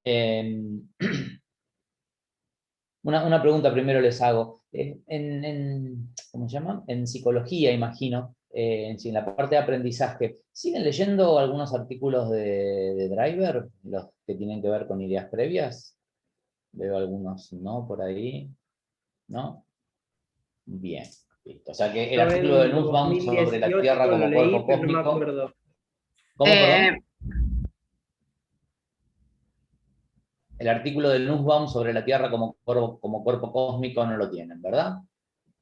Eh, una pregunta primero les hago. ¿Cómo se llama? En psicología, imagino, en la parte de aprendizaje, ¿siguen leyendo algunos artículos de Driver, los que tienen que ver con ideas previas? Veo algunos, ¿no? Por ahí, ¿no? Bien, listo. O sea que el Yo artículo de en Nussbaum sobre la 2018 Tierra lo como leí, cuerpo pero no me cósmico. acuerdo. ¿Cómo, Eh, perdón? El artículo de Nussbaum sobre la Tierra como cuerpo cósmico no lo tienen, ¿verdad?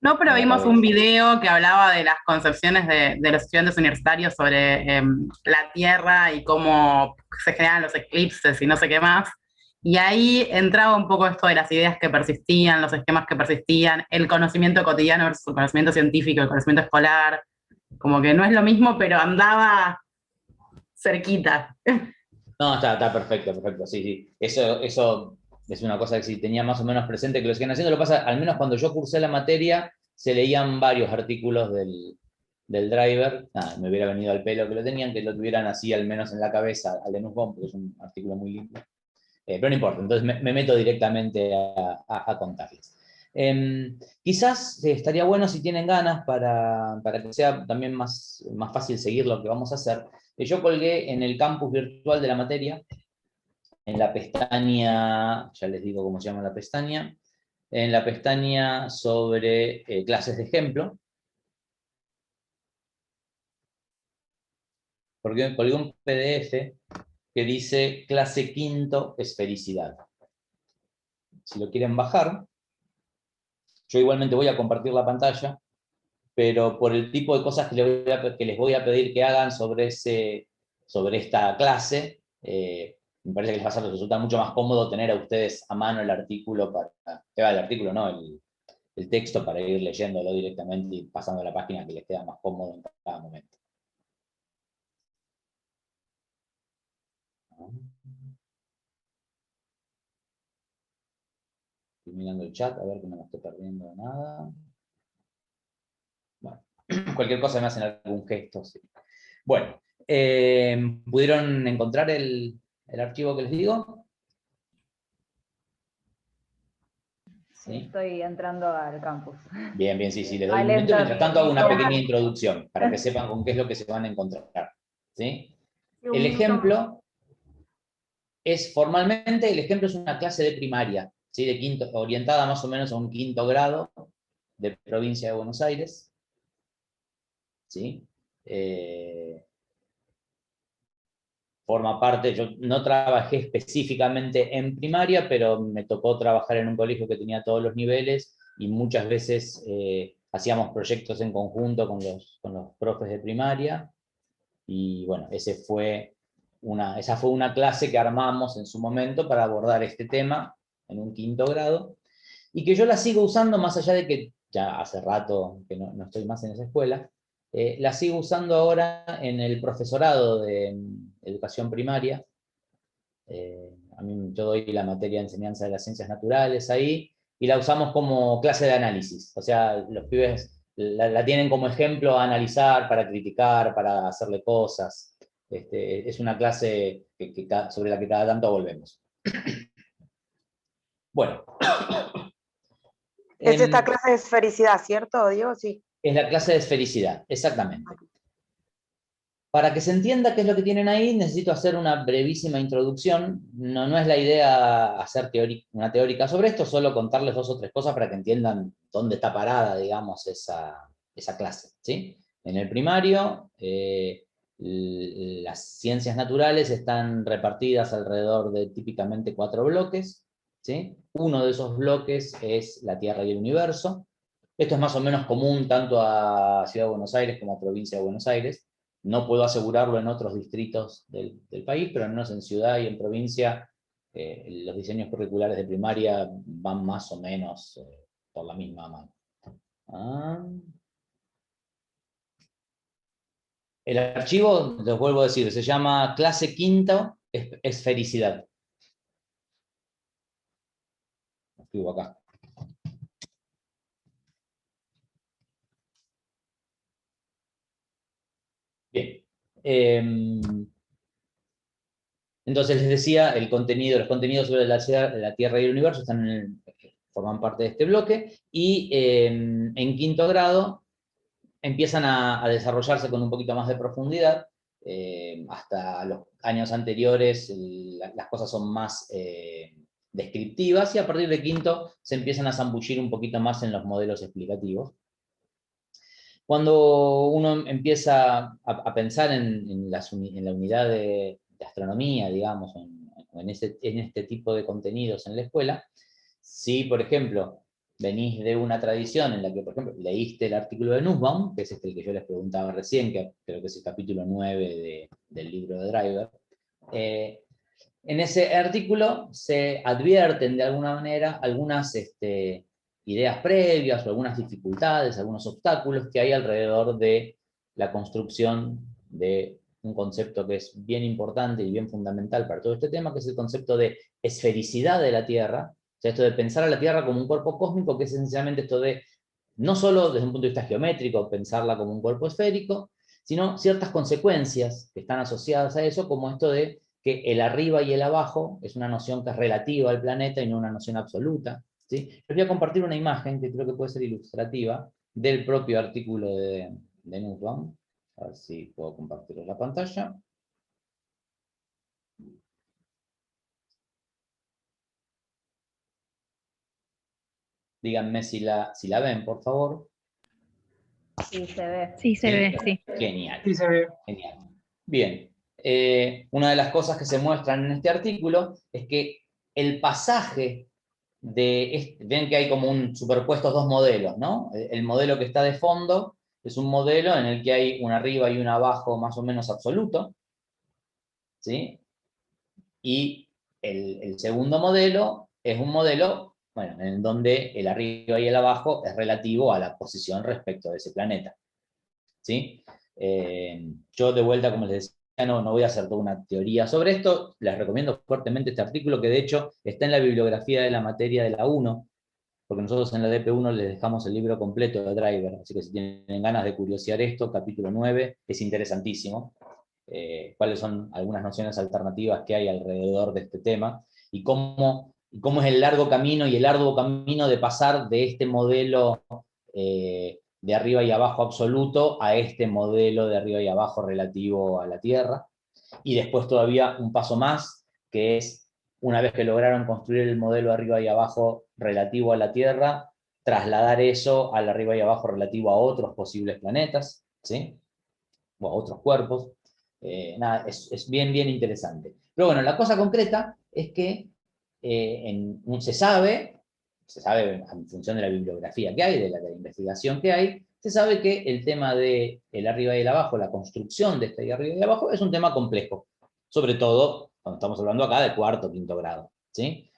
no, pero En la vimos un cabeza. video que hablaba de las concepciones de los estudiantes universitarios sobre la Tierra y cómo se generan los eclipses y no sé qué más. Y ahí entraba un poco esto de las ideas que persistían, los esquemas que persistían, el conocimiento cotidiano versus el conocimiento científico, el conocimiento escolar. Como que no es lo mismo, pero andaba cerquita. No, está perfecto, perfecto, sí, sí. Eso es una cosa que sí tenía más o menos presente que lo siguen haciendo. Lo que pasa, al menos cuando yo cursé la materia, se leían varios artículos del driver. Nada, me hubiera venido al pelo que lo tenían, que lo tuvieran así al menos en la cabeza, al de Nussbaum, porque es un artículo muy lindo. Pero no importa, entonces me meto directamente a contarles. Quizás estaría bueno si tienen ganas para que sea también más fácil seguir lo que vamos a hacer. Yo colgué en el campus virtual de la materia, en la pestaña, ya les digo cómo se llama la pestaña, en la pestaña sobre clases de ejemplo, porque colgué un PDF que dice clase quinto esfericidad. Si lo quieren bajar, yo igualmente voy a compartir la pantalla, pero por el tipo de cosas que les voy a pedir que hagan sobre esta clase, me parece que les va a resultar mucho más cómodo tener a ustedes a mano el artículo el artículo no, el texto para ir leyéndolo directamente y pasando a la página que les queda más cómodo en cada momento. Estoy mirando el chat a ver que no me estoy perdiendo de nada. Bueno, cualquier cosa me hacen algún gesto. Sí. Bueno, ¿pudieron encontrar el archivo que les digo? Sí, ¿Sí? estoy entrando al campus. Bien, bien, sí, sí, les doy Va un minuto. lento Mientras tanto hago mi una pequeña compu. introducción para que sepan con qué es lo que se van a encontrar. ¿Sí? Sí, un El minuto más. ejemplo formalmente, el ejemplo es una clase de primaria, ¿sí? De quinto, orientada más o menos a un quinto grado de provincia de Buenos Aires. ¿Sí? Forma parte, yo no trabajé específicamente en primaria, pero me tocó trabajar en un colegio que tenía todos los niveles y muchas veces hacíamos proyectos en conjunto con los profes de primaria y bueno, esa fue una clase que armamos en su momento para abordar este tema en un quinto grado y que yo la sigo usando más allá de que ya hace rato que no estoy más en esa escuela, la sigo usando ahora en el profesorado de educación primaria. A mí yo doy la materia de enseñanza de las ciencias naturales ahí y la usamos como clase de análisis. O sea, los pibes la tienen como ejemplo a analizar, para criticar, para hacerle cosas. Es una clase sobre la que cada tanto volvemos. Bueno. Es esta clase de esfericidad, ¿cierto, Diego? Sí. Es la clase de esfericidad, exactamente. Para que se entienda qué es lo que tienen ahí, necesito hacer una brevísima introducción. No es la idea hacer una teórica sobre esto, solo contarles 2 o 3 cosas para que entiendan dónde está parada, digamos, esa clase. ¿Sí? En el primario, las ciencias naturales están repartidas alrededor de típicamente 4 bloques. ¿Sí? Uno de esos bloques es la Tierra y el universo. Esto es más o menos común tanto a Ciudad de Buenos Aires como a Provincia de Buenos Aires. No puedo asegurarlo en otros distritos del país, pero al menos en ciudad y en provincia los diseños curriculares de primaria van más o menos por la misma mano. El archivo, les vuelvo a decir, se llama clase quinta esfericidad. Lo escribo acá. Bien. Entonces les decía, los contenidos sobre la Tierra y el universo forman parte de este bloque, y en quinto grado empiezan a desarrollarse con un poquito más de profundidad. Hasta los años anteriores las cosas son más descriptivas, y a partir de quinto se empiezan a zambullir un poquito más en los modelos explicativos. Cuando uno empieza a pensar en la unidad de astronomía, digamos, en este tipo de contenidos en la escuela, si, por ejemplo, venís de una tradición en la que, por ejemplo, leíste el artículo de Nussbaum, que es el que yo les preguntaba recién, que creo que es el capítulo 9 del libro de Driver, en ese artículo se advierten de alguna manera algunas ideas previas o algunas dificultades, algunos obstáculos que hay alrededor de la construcción de un concepto que es bien importante y bien fundamental para todo este tema, que es el concepto de esfericidad de la Tierra. O sea, esto de pensar a la Tierra como un cuerpo cósmico, que es esencialmente esto de, no solo desde un punto de vista geométrico, pensarla como un cuerpo esférico, sino ciertas consecuencias que están asociadas a eso, como esto de que el arriba y el abajo es una noción que es relativa al planeta y no una noción absoluta, ¿sí? Les voy a compartir una imagen que creo que puede ser ilustrativa del propio artículo de Nussbaum. A ver si puedo compartir la pantalla. Díganme si la ven, por favor. Sí, se ve. Sí, se ve, sí. Genial. Sí, se ve. Genial. Bien. Una de las cosas que se muestran en este artículo es que el pasaje ven que hay como superpuestos dos modelos, ¿no? El modelo que está de fondo es un modelo en el que hay un arriba y un abajo más o menos absoluto, ¿sí? Y el segundo modelo es un modelo, bueno, en donde el arriba y el abajo es relativo a la posición respecto de ese planeta, ¿sí? Yo de vuelta, como les decía, no voy a hacer toda una teoría sobre esto. Les recomiendo fuertemente este artículo, que de hecho está en la bibliografía de la materia de la 1, porque nosotros en la DP1 les dejamos el libro completo de Driver, así que si tienen ganas de curiosear esto, capítulo 9, es interesantísimo. Cuáles son algunas nociones alternativas que hay alrededor de este tema, y cómo es el largo camino y el arduo camino de pasar de este modelo de arriba y abajo absoluto a este modelo de arriba y abajo relativo a la Tierra. Y después todavía un paso más, que es, una vez que lograron construir el modelo de arriba y abajo relativo a la Tierra, trasladar eso al arriba y abajo relativo a otros posibles planetas, ¿sí? O a otros cuerpos. Nada, es bien interesante. Pero bueno, la cosa concreta es que se sabe en función de la bibliografía que hay, de la investigación que hay, se sabe que el tema de el arriba y el abajo, la construcción de este arriba y el abajo, es un tema complejo, sobre todo cuando estamos hablando acá de cuarto o quinto grado, ¿sí?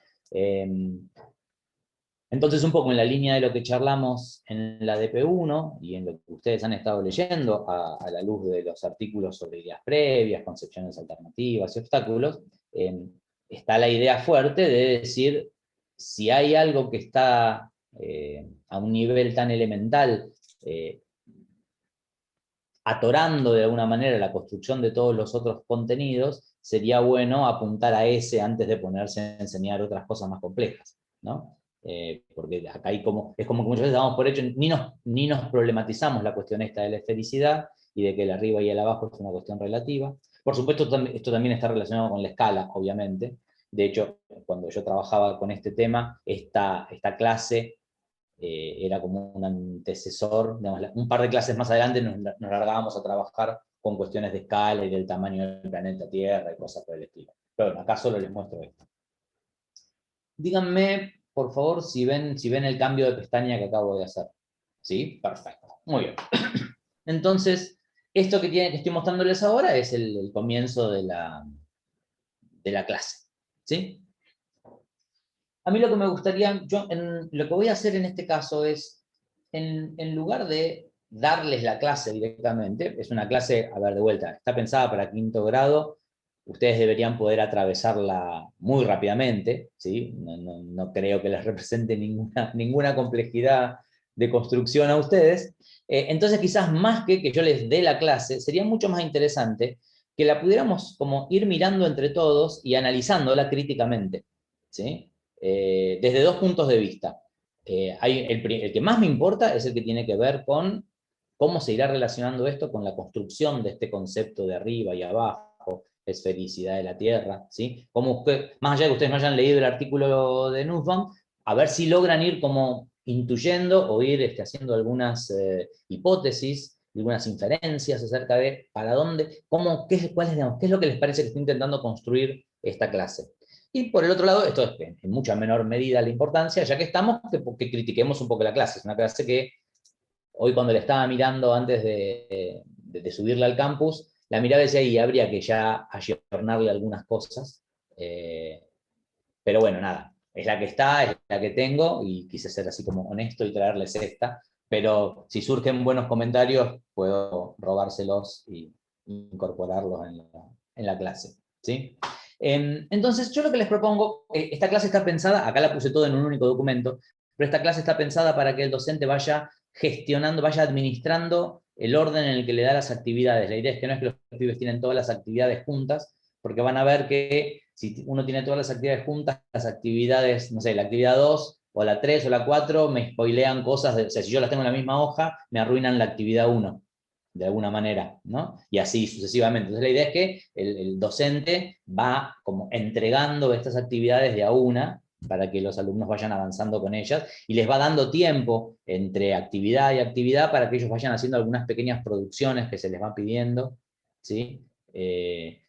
Entonces, un poco en la línea de lo que charlamos en la DP1 y en lo que ustedes han estado leyendo a la luz de los artículos sobre ideas previas, concepciones alternativas y obstáculos, está la idea fuerte de decir, si hay algo que está a un nivel tan elemental, atorando de alguna manera la construcción de todos los otros contenidos, sería bueno apuntar a ese antes de ponerse a enseñar otras cosas más complejas, ¿no? Porque acá es como que muchas veces damos por hecho, ni nos problematizamos la cuestión esta de la esfericidad y de que el arriba y el abajo es una cuestión relativa. Por supuesto, esto también está relacionado con la escala, obviamente. De hecho, cuando yo trabajaba con este tema, esta clase era como un antecesor, digamos, un par de clases más adelante nos largábamos a trabajar con cuestiones de escala y del tamaño del planeta Tierra y cosas por el estilo. Pero bueno, acá solo les muestro esto. Díganme, por favor, si ven el cambio de pestaña que acabo de hacer. ¿Sí? Perfecto. Muy bien. Entonces, esto que estoy mostrándoles ahora es el comienzo de la clase. ¿Sí? A mí lo que me gustaría, lo que voy a hacer en este caso es, en lugar de darles la clase directamente, es una clase, a ver, de vuelta, está pensada para quinto grado, ustedes deberían poder atravesarla muy rápidamente, ¿sí? No creo que les represente ninguna complejidad de construcción a ustedes. Entonces quizás más que yo les dé la clase, sería mucho más interesante que la pudiéramos como ir mirando entre todos y analizándola críticamente, ¿sí? Desde dos puntos de vista. El que más me importa es el que tiene que ver con cómo se irá relacionando esto con la construcción de este concepto de arriba y abajo, esfericidad de la Tierra, ¿sí? Como más allá de que ustedes no hayan leído el artículo de Nussbaum, a ver si logran ir como intuyendo o ir haciendo algunas hipótesis, algunas inferencias acerca de para dónde, qué es lo que les parece que está intentando construir esta clase. Y por el otro lado, esto es en mucha menor medida la importancia, ya que estamos, que critiquemos un poco la clase. Es una clase que hoy cuando la estaba mirando antes de subirla al campus, la miraba y decía, y habría que ya ayornarle algunas cosas. Pero bueno, nada, es la que está, es la que tengo, y quise ser así como honesto y traerles esta. Pero si surgen buenos comentarios, puedo robárselos y incorporarlos en la clase, ¿sí? Entonces, yo lo que les propongo, esta clase está pensada, acá la puse todo en un único documento, pero esta clase está pensada para que el docente vaya gestionando, vaya administrando el orden en el que le da las actividades. La idea es que no es que los pibes tienen todas las actividades juntas, porque van a ver que si uno tiene todas las actividades juntas, las actividades, no sé, la actividad 2 o la 3 o la 4 me spoilean cosas, o sea, si yo las tengo en la misma hoja, me arruinan la actividad 1, de alguna manera, ¿no? Y así sucesivamente. Entonces la idea es que el docente va como entregando estas actividades de a una, para que los alumnos vayan avanzando con ellas, y les va dando tiempo entre actividad y actividad para que ellos vayan haciendo algunas pequeñas producciones que se les van pidiendo, ¿sí?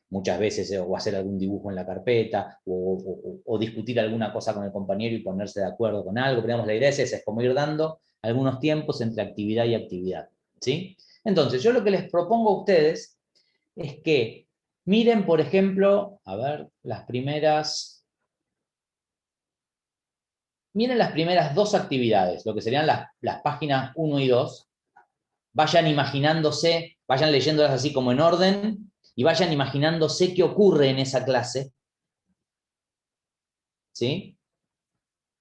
Muchas veces, o hacer algún dibujo en la carpeta, o discutir alguna cosa con el compañero y ponerse de acuerdo con algo, pero digamos, la idea es esa, es como ir dando algunos tiempos entre actividad y actividad, ¿sí? Entonces, yo lo que les propongo a ustedes es que miren, por ejemplo, a ver, miren las primeras dos actividades, lo que serían las páginas 1 y 2, vayan imaginándose, vayan leyéndolas así como en orden, y vayan imaginándose qué ocurre en esa clase, ¿sí?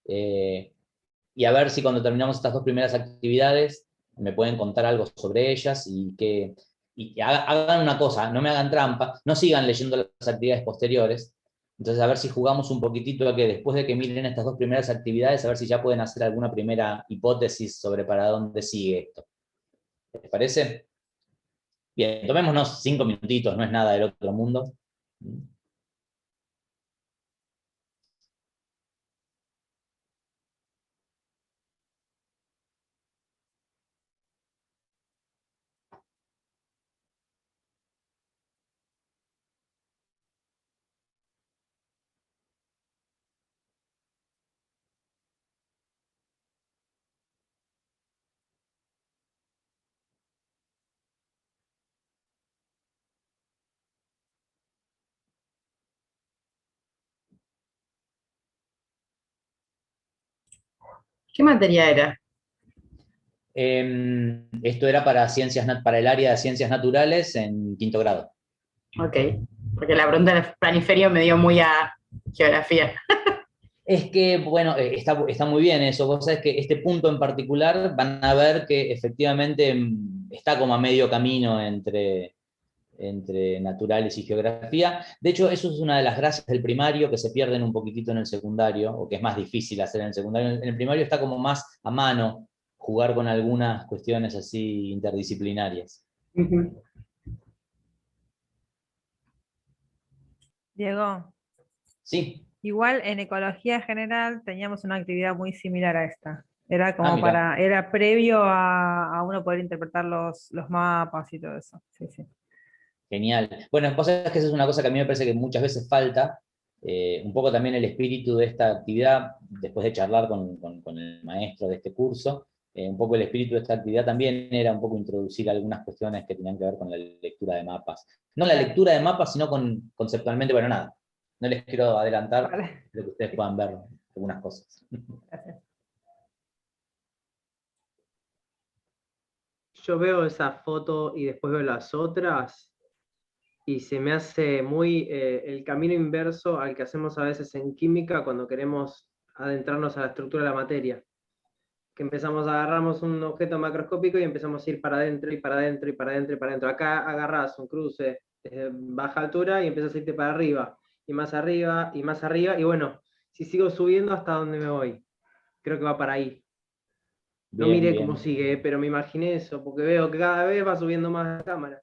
Y a ver si cuando terminamos estas dos primeras actividades me pueden contar algo sobre ellas y hagan una cosa, no me hagan trampa, no sigan leyendo las actividades posteriores. Entonces, a ver si jugamos un poquitito a que después de que miren estas dos primeras actividades, a ver si ya pueden hacer alguna primera hipótesis sobre para dónde sigue esto. ¿Les parece? Bien, tomémonos 5 minutitos, no es nada del otro mundo. ¿Qué materia era? Esto era para el área de ciencias naturales en 5º grado. Ok, porque la pregunta del planiferio me dio muy a geografía. Es que, bueno, está muy bien eso. Vos sabés que este punto en particular van a ver que efectivamente está como a medio camino entre naturales y geografía. De hecho, eso es una de las gracias del primario que se pierden un poquitito en el secundario, o que es más difícil hacer en el secundario. En el primario está como más a mano jugar con algunas cuestiones así interdisciplinarias. Ujú. Diego, Sí. igual en ecología general teníamos una actividad muy similar a esta. Era como Mira. era previo a uno poder interpretar los mapas y todo eso. Sí, sí. Genial. Bueno, vos sabés que eso es una cosa que a mí me parece que muchas veces falta, un poco también el espíritu de esta actividad, después de charlar con el maestro de este curso, un poco el espíritu de esta actividad también era un poco introducir algunas cuestiones que tenían que ver con la lectura de mapas. No la lectura de mapas, sino conceptualmente, bueno, nada, no les quiero adelantar Vale. de que ustedes puedan ver algunas cosas. Gracias. Yo veo esa foto y después veo las otras y se me hace muy el camino inverso al que hacemos a veces en química cuando queremos adentrarnos a la estructura de la materia. Que agarramos un objeto macroscópico y empezamos a ir para adentro y para adentro y para adentro y para adentro. Acá agarrás un cruce desde baja altura y empezás a irte para arriba, y más arriba, y más arriba, y bueno, si sigo subiendo, ¿hasta dónde me voy? Creo que va para ahí. No Bien, miré bien. cómo sigue, pero me imaginé eso, porque veo que cada vez va subiendo más la cámara.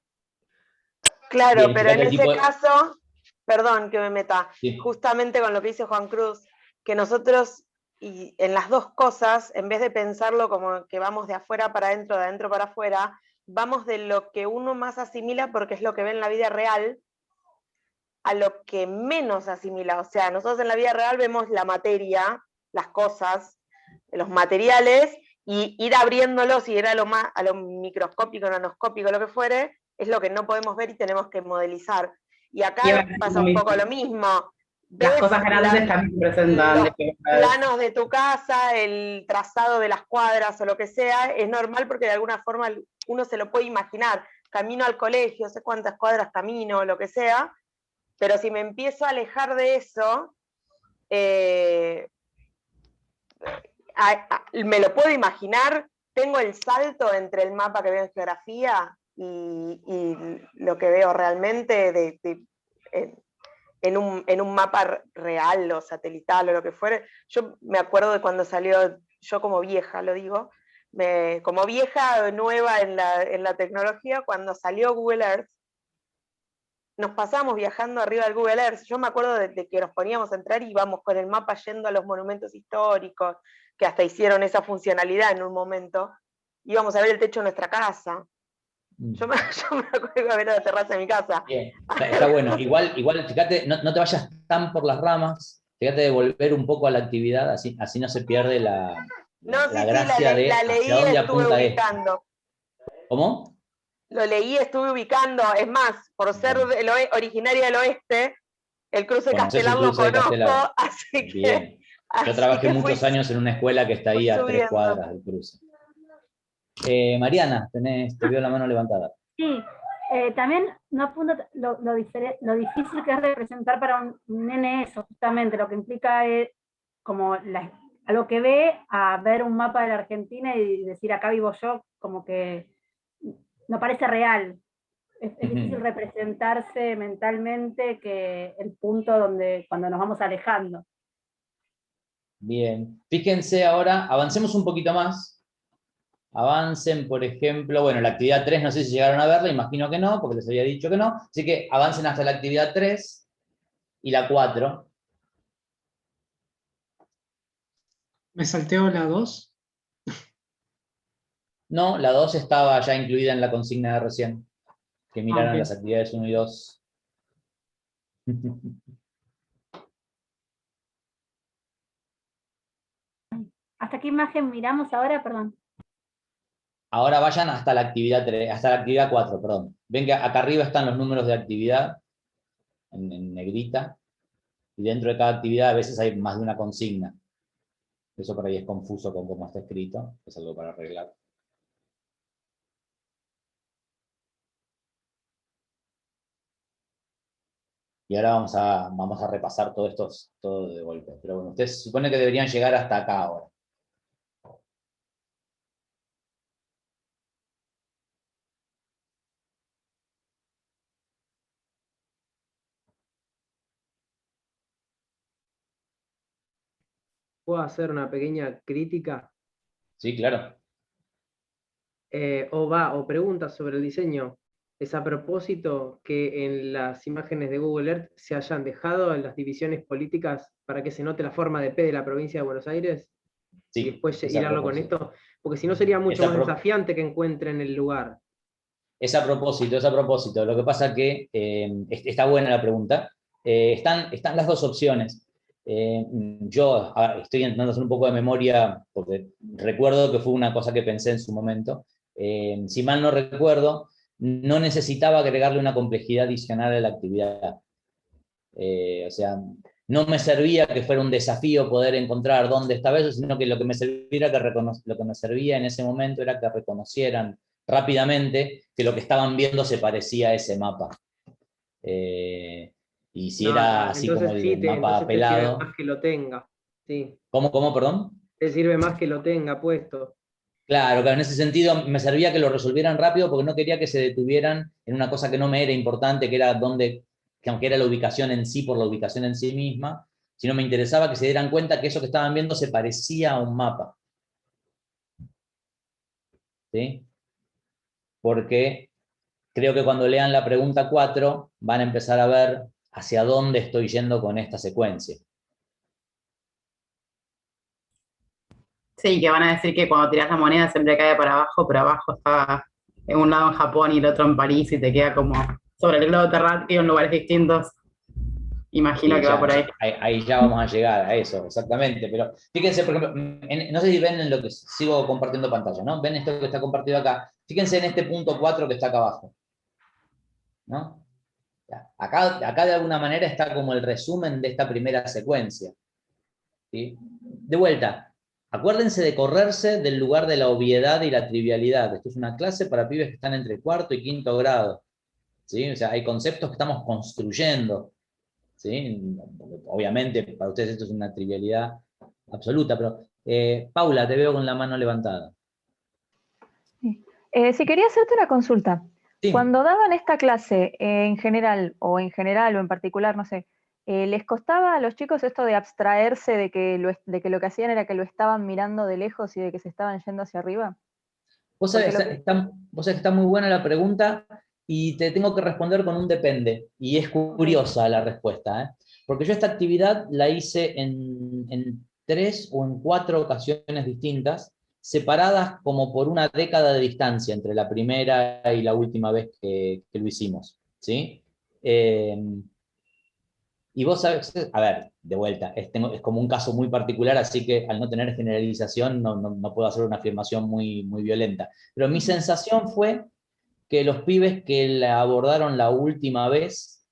Claro, Bien, pero en fíjate el ese tipo de- caso, perdón que me meta, Sí. justamente con lo que dice Juan Cruz, que nosotros, y en las dos cosas, en vez de pensarlo como que vamos de afuera para adentro, de adentro para afuera, vamos de lo que uno más asimila porque es lo que ve en la vida real, a lo que menos asimila. O sea, nosotros en la vida real vemos la materia, las cosas, los materiales, y ir abriéndolos y ir a lo microscópico, nanoscópico, lo que fuere, es lo que no podemos ver y tenemos que modelizar. Y acá pasa un poco lo mismo. Las Ves cosas grandes también presentan los planos de tu casa, el trazado de las cuadras o lo que sea, es normal porque de alguna forma uno se lo puede imaginar. Camino al colegio, sé cuántas cuadras camino, lo que sea, pero si me empiezo a alejar de eso, me lo puedo imaginar, tengo el salto entre el mapa que veo en geografía y lo que veo realmente en un mapa real o satelital o lo que fuere. Yo me acuerdo de cuando salió, yo como vieja lo digo, como vieja nueva en la tecnología, cuando salió Google Earth, nos pasamos viajando arriba del Google Earth. Yo me acuerdo de que nos poníamos a entrar y íbamos con el mapa yendo a los monumentos históricos, que hasta hicieron esa funcionalidad en un momento. Íbamos a ver el techo de nuestra casa. Yo me acuerdo de ver a la terraza de mi casa. Bien, está bueno. Igual, fíjate, no te vayas tan por las ramas, fíjate de volver un poco a la actividad, así no se pierde la gracia de la hacia leí y dónde estuve apunta esto. ubicando. ¿Cómo? Lo leí, estuve ubicando. Es más, por ser originaria del oeste, el cruce ¿Conoces el Castelar lo cruce de Castelar? conozco, así Bien. Yo así trabajé que fui, muchos años en una escuela que está fui ahí a 3 subiendo. cuadras del cruce. Mariana, te veo la mano levantada. Sí, también no apunto lo difícil que es representar para un nene eso, justamente, lo que implica es como a lo que ve a ver un mapa de la Argentina y decir acá vivo yo, como que no parece real. Es difícil representarse mentalmente que el punto donde cuando nos vamos alejando. Bien, fíjense ahora, avancemos un poquito más. Avancen, por ejemplo, bueno, la actividad 3, no sé si llegaron a verla, imagino que no, porque les había dicho que no, así que avancen hasta la actividad 3 y la 4. Me salteo la 2. No, la 2 estaba ya incluida en la consigna de recién, que miraron ok. las actividades 1 y 2. ¿Hasta qué imagen miramos ahora? Perdón. Ahora vayan hasta la actividad 3, hasta la actividad 4, perdón. Ven que acá arriba están los números de actividad, en negrita, y dentro de cada actividad a veces hay más de una consigna. Eso por ahí es confuso con cómo está escrito, es algo para arreglar. Y ahora vamos a repasar todo de golpe. Pero bueno, ustedes supone que deberían llegar hasta acá ahora. ¿Puedo hacer una pequeña crítica? Sí, claro. O preguntas sobre el diseño. Es a propósito que en las imágenes de Google Earth se hayan dejado las divisiones políticas para que se note la forma de P de la provincia de Buenos Aires, y Sí, después es a hilarlo con propósito. esto, porque si no sería mucho Es a más pro- desafiante que encuentren el lugar. Es a propósito, es a propósito. Lo que pasa que está buena la pregunta. Están las dos opciones. Yo estoy intentando hacer un poco de memoria, porque recuerdo que fue una cosa que pensé en su momento. Si mal no recuerdo, no necesitaba agregarle una complejidad adicional a la actividad. O sea, no me servía que fuera un desafío poder encontrar dónde estaba eso, sino que lo que me servía en ese momento era que reconocieran rápidamente que lo que estaban viendo se parecía a ese mapa. Y si era así como Entonces el mapa entonces te sirve pelado. más que lo tenga. Sí. ¿Cómo, perdón? Te sirve más que lo tenga puesto. Claro, claro, en ese sentido me servía que lo resolvieran rápido porque no quería que se detuvieran en una cosa que no me era importante, que era dónde, que aunque era la ubicación en sí por la ubicación en sí misma, sino me interesaba que se dieran cuenta que eso que estaban viendo se parecía a un mapa. ¿Sí? Porque creo que cuando lean la pregunta 4 van a empezar a ver hacia dónde estoy yendo con esta secuencia. Sí, que van a decir que cuando tirás la moneda siempre cae para abajo, pero abajo está en un lado en Japón y el otro en París y te queda como sobre el globo terráqueo en lugares distintos. Imagino Sí, que va por ahí. ahí ya vamos a llegar a eso, exactamente. Pero fíjense, por ejemplo, no sé si ven en lo que sigo compartiendo pantalla, ¿no? Ven esto que está compartido acá. Fíjense en este punto 4 que está acá abajo, ¿no? Acá de alguna manera está como el resumen de esta primera secuencia. ¿Sí? De vuelta, acuérdense de correrse del lugar de la obviedad y la trivialidad. Esto es una clase para pibes que están entre cuarto y quinto grado. ¿Sí? O sea, hay conceptos que estamos construyendo. ¿Sí? Obviamente, para ustedes esto es una trivialidad absoluta, pero Paula, te veo con la mano levantada. Si quería hacerte una consulta. Sí. Cuando daban esta clase en general o en particular, no sé, ¿les costaba a los chicos esto de abstraerse de que lo que hacían era que lo estaban mirando de lejos y de que se estaban yendo hacia arriba? Vos sabés que está muy buena la pregunta y te tengo que responder con un depende. Y es curiosa la respuesta, ¿eh? Porque yo esta actividad la hice en 3 o en 4 ocasiones distintas, separadas como por una década de distancia entre la primera y la última vez que lo hicimos, ¿sí? Y vos sabés, a ver, de vuelta, es como un caso muy particular, así que al no tener generalización no puedo hacer una afirmación muy, muy violenta. Pero mi sensación fue que los pibes que la abordaron la última vez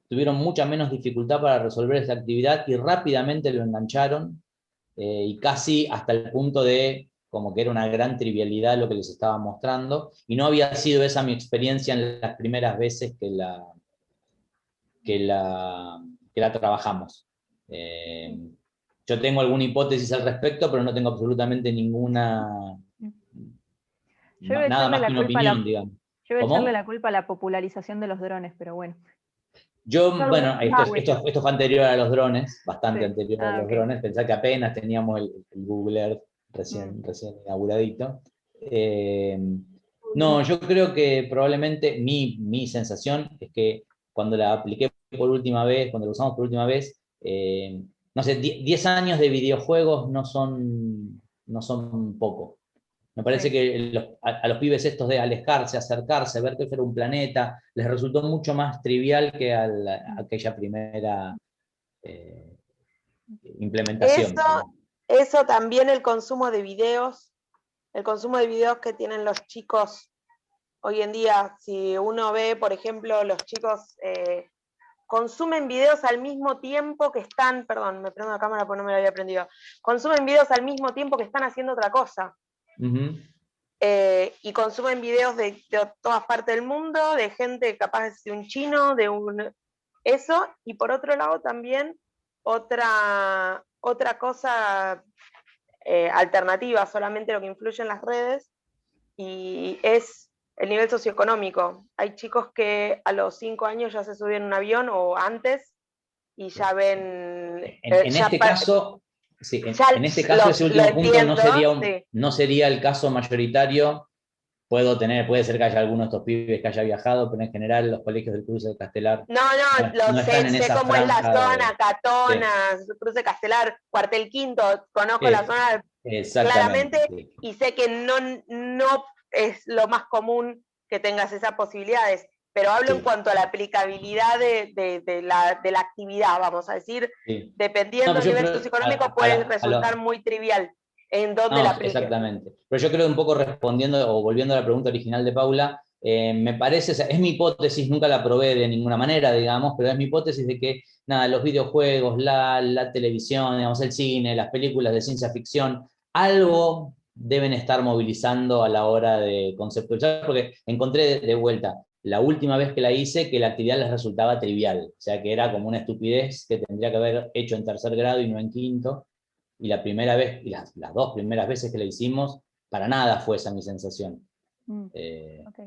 tuvieron mucha menos dificultad para resolver esta actividad y rápidamente lo engancharon, y casi hasta el punto de como que era una gran trivialidad lo que les estaba mostrando, y no había sido esa mi experiencia en las primeras veces que la trabajamos. Yo tengo alguna hipótesis al respecto, pero no tengo absolutamente ninguna, Yo iba a nada echarle más la que una culpa a la, opinión, digamos. yo iba a ¿Cómo? echarle la culpa a la popularización de los drones, pero bueno. Bueno, esto fue anterior a los drones, bastante Sí. anterior a los Ok. drones. Pensá que apenas teníamos el Google Earth recién inauguradito. No, yo creo que probablemente mi sensación es que cuando la apliqué por última vez, cuando la usamos por última vez, no sé, 10 años de videojuegos no son poco. Me parece que a los pibes estos de alejarse, acercarse, ver que eso era un planeta, les resultó mucho más trivial que a aquella primera implementación. Eso también el consumo de videos que tienen los chicos hoy en día. Si uno ve, por ejemplo, los chicos consumen videos al mismo tiempo que están, perdón, me prendo la cámara porque no me lo había prendido, consumen videos al mismo tiempo que están haciendo otra cosa. Y consumen videos de todas partes del mundo, de gente capaz de un chino, eso, y por otro lado también otra cosa alternativa, solamente lo que influye en las redes, y es el nivel socioeconómico. Hay chicos que a los 5 años ya se suben a un avión o antes y ya ven... En este caso, ese último punto no sería el caso mayoritario. Puede ser que haya algunos de estos pibes que haya viajado, pero en general los colegios del Cruce de Castelar no sé cómo es la zona, Catona, Cruce de Castelar, Cuartel Quinto, conozco la zona claramente y sé que no es lo más común que tengas esas posibilidades, pero hablo en cuanto a la aplicabilidad de la actividad, vamos a decir, dependiendo del nivel socioeconómico puede resultar muy trivial. ¿En dónde la aplique? Exactamente. Pero yo creo un poco respondiendo o volviendo a la pregunta original de Paula, me parece, o sea, es mi hipótesis, nunca la probé de ninguna manera, digamos, pero es mi hipótesis de que, nada, los videojuegos, la televisión, digamos, el cine, las películas de ciencia ficción, algo deben estar movilizando a la hora de conceptualizar, porque encontré de vuelta, la última vez que la hice, que la actividad les resultaba trivial, o sea, que era como una estupidez que tendría que haber hecho en tercer grado y no en quinto. Y la primera vez, y las 2 primeras veces que la hicimos, para nada fue esa mi sensación. Ok.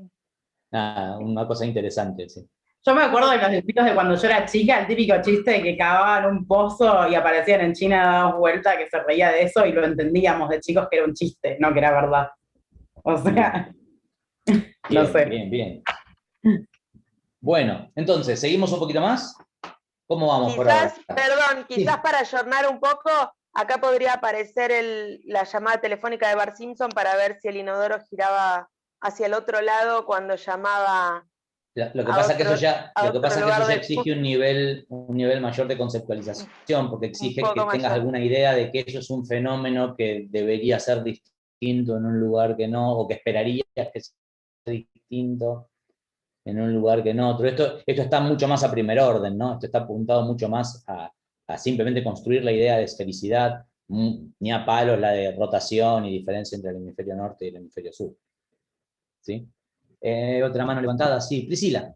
Nada, una cosa interesante, sí. Yo me acuerdo de los dibujitos de cuando yo era chica, el típico chiste de que cavaban un pozo y aparecían en China dados vuelta, que se reía de eso y lo entendíamos de chicos que era un chiste, no que era verdad. O sea, no sé. Bien, bien. Bueno, entonces, ¿seguimos un poquito más? ¿Cómo vamos por ahora? Quizás, perdón, quizás para ayornar un poco, acá podría aparecer la llamada telefónica de Bart Simpson para ver si el inodoro giraba hacia el otro lado cuando llamaba. Lo que pasa es que eso ya lugar exige un nivel mayor de conceptualización, porque exige poco que tengas mayor. alguna idea de que eso es un fenómeno que debería ser distinto en un lugar que no, o que esperarías que sea distinto en un lugar que en otro. Esto está mucho más a primer orden, ¿no? Esto está apuntado mucho más a simplemente construir la idea de esfericidad, ni a palos la de rotación y diferencia entre el hemisferio norte y el hemisferio sur. ¿Sí? Otra mano levantada, sí. Priscila.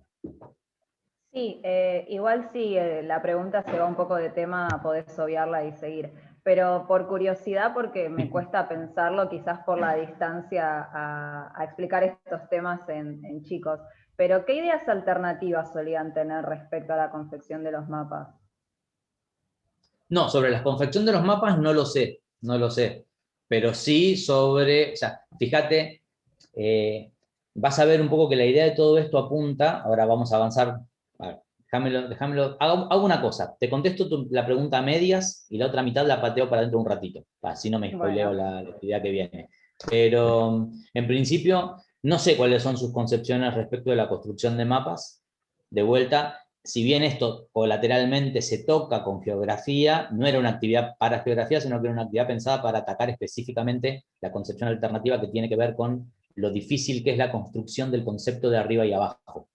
Sí, igual si la pregunta se va un poco de tema, podés obviarla y seguir. Pero por curiosidad, porque me cuesta pensarlo, quizás por la distancia a explicar estos temas en chicos. Pero ¿qué ideas alternativas solían tener respecto a la confección de los mapas? No, sobre la confección de los mapas no lo sé. Pero sí sobre, o sea, fíjate, vas a ver un poco que la idea de todo esto apunta, ahora vamos a avanzar, a ver, déjamelo, hago una cosa, te contesto la pregunta a medias y la otra mitad la pateo para dentro de un ratito, así no me spoileo la idea que viene. Pero en principio no sé cuáles son sus concepciones respecto de la construcción de mapas. De vuelta, si bien esto colateralmente se toca con geografía, no era una actividad para geografía, sino que era una actividad pensada para atacar específicamente la concepción alternativa que tiene que ver con lo difícil que es la construcción del concepto de arriba y abajo.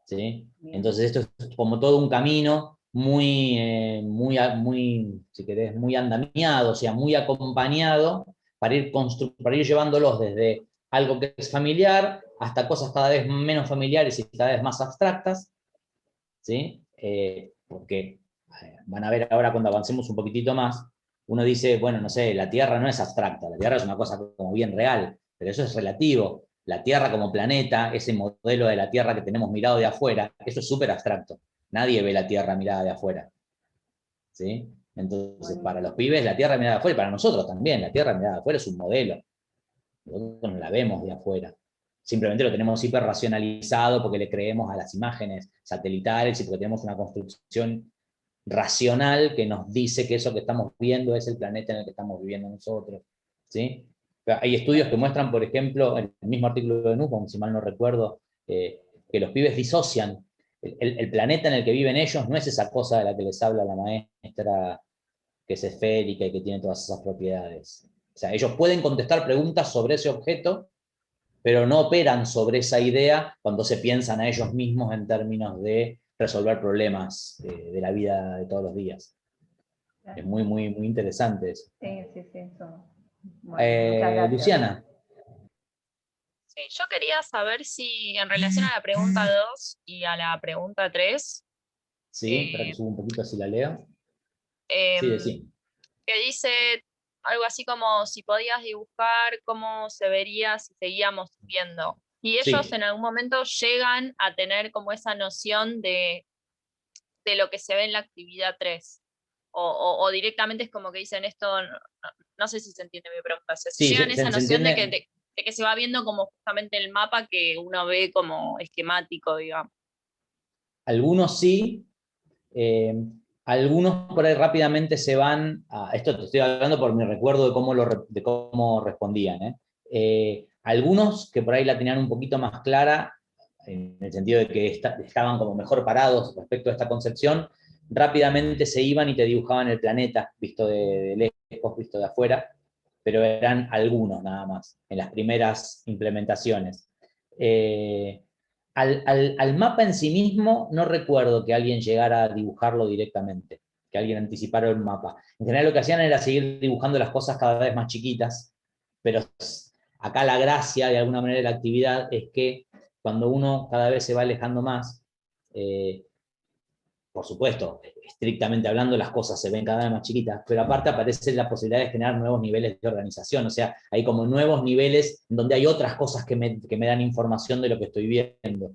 ¿Sí? Entonces esto es como todo un camino muy, si querés, muy andamiado, o sea, muy acompañado para ir llevándolos desde algo que es familiar hasta cosas cada vez menos familiares y cada vez más abstractas, ¿sí? Porque van a ver ahora cuando avancemos un poquitito más, uno dice, bueno, no sé, la Tierra no es abstracta, la Tierra es una cosa como bien real, pero eso es relativo. La Tierra como planeta, ese modelo de la Tierra que tenemos mirado de afuera, eso es súper abstracto. Nadie ve la Tierra mirada de afuera. ¿Sí? Entonces, para los pibes, la Tierra mirada de afuera, y para nosotros también, la Tierra mirada de afuera es un modelo. Nosotros no la vemos de afuera. Simplemente lo tenemos hiper racionalizado porque le creemos a las imágenes satelitales y porque tenemos una construcción racional que nos dice que eso que estamos viendo es el planeta en el que estamos viviendo nosotros. ¿Sí? Hay estudios que muestran, por ejemplo, en el mismo artículo de Nussbaum, si mal no recuerdo, que los pibes disocian. El planeta en el que viven ellos no es esa cosa de la que les habla la maestra, que es esférica y que tiene todas esas propiedades. O sea, ellos pueden contestar preguntas sobre ese objeto, pero no operan sobre esa idea cuando se piensan a ellos mismos en términos de resolver problemas de la vida de todos los días. Es muy, muy, muy interesante eso. Sí, eso. Bueno, muchas gracias. Luciana. Sí, yo quería saber si en relación a la pregunta 2 y a la pregunta 3, Sí, para que suba un poquito así la leo. Sí. Que dice algo así como si podías dibujar cómo se vería si seguíamos viendo. Y ellos en algún momento llegan a tener como esa noción de lo que se ve en la actividad 3. O directamente es como que dicen esto, no sé si se entiende mi pregunta. Llegan a esa noción de que se va viendo como justamente el mapa que uno ve como esquemático, digamos. Algunos sí, algunos por ahí rápidamente se van a, esto te estoy hablando por mi recuerdo de cómo respondían, algunos que por ahí la tenían un poquito más clara, en el sentido de que estaban como mejor parados respecto a esta concepción, rápidamente se iban y te dibujaban el planeta, visto de lejos, visto de afuera, pero eran algunos nada más, en las primeras implementaciones. Al mapa en sí mismo no recuerdo que alguien llegara a dibujarlo directamente, que alguien anticipara el mapa. En general lo que hacían era seguir dibujando las cosas cada vez más chiquitas, pero acá la gracia de alguna manera de la actividad es que cuando uno cada vez se va alejando más, por supuesto, estrictamente hablando, las cosas se ven cada vez más chiquitas, pero aparte aparece la posibilidad de generar nuevos niveles de organización, o sea, hay como nuevos niveles donde hay otras cosas que me dan información de lo que estoy viendo.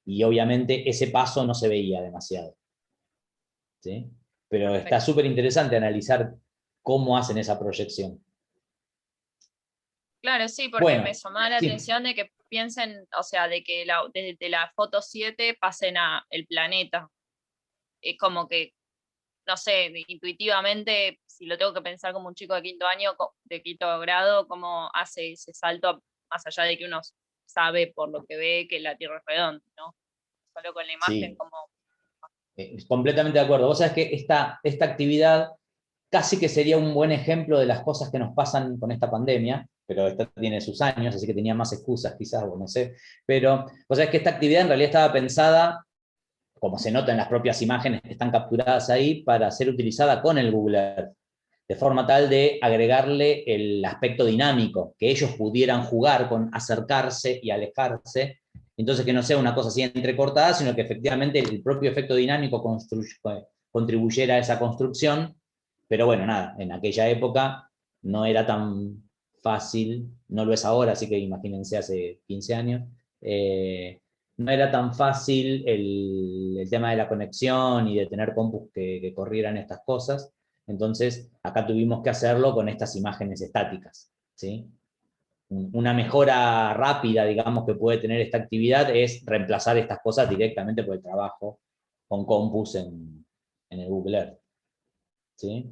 Y obviamente ese paso no se veía demasiado. ¿Sí? Pero está súper interesante analizar cómo hacen esa proyección. Claro, sí, porque Bueno, me llamaba la sí. atención de que piensen, o sea, de que desde la foto 7 pasen a el planeta. Es como que, no sé, intuitivamente, si lo tengo que pensar como un chico de quinto año, de quinto grado, cómo hace ese salto, más allá de que uno sabe por lo que ve que la Tierra es redonda, ¿no? Solo con la imagen Sí. como... Completamente de acuerdo. Vos sabés que esta actividad casi que sería un buen ejemplo de las cosas que nos pasan con esta pandemia, pero esta tiene sus años, así que tenía más excusas quizás, o no sé. Pero vos sabés que esta actividad en realidad estaba pensada, como se nota en las propias imágenes que están capturadas ahí, para ser utilizada con el Google Earth, de forma tal de agregarle el aspecto dinámico, que ellos pudieran jugar con acercarse y alejarse, entonces que no sea una cosa así entrecortada, sino que efectivamente el propio efecto dinámico contribuyera a esa construcción, pero bueno, nada, en aquella época no era tan fácil, no lo es ahora, así que imagínense hace 15 años, no era tan fácil el tema de la conexión y de tener compus que corrieran estas cosas. Entonces, acá tuvimos que hacerlo con estas imágenes estáticas, ¿sí? Una mejora rápida, digamos, que puede tener esta actividad es reemplazar estas cosas directamente por el trabajo con compus en el Google Earth, ¿sí?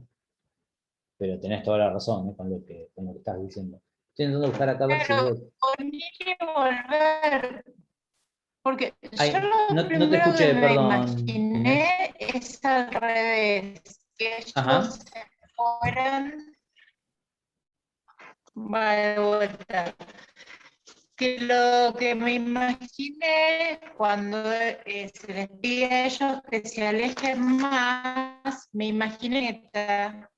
Pero tenés toda la razón, ¿eh? con lo que estás diciendo. Estoy intentando buscar acá a ver si veo... volver. Porque Ay, yo lo no te primero que escuché, me perdón, Inés. imaginé es al revés, que ellos Ajá. se fueran, va de vuelta, que lo que me imaginé cuando se les pide a ellos que se alejen más, me imaginé esta,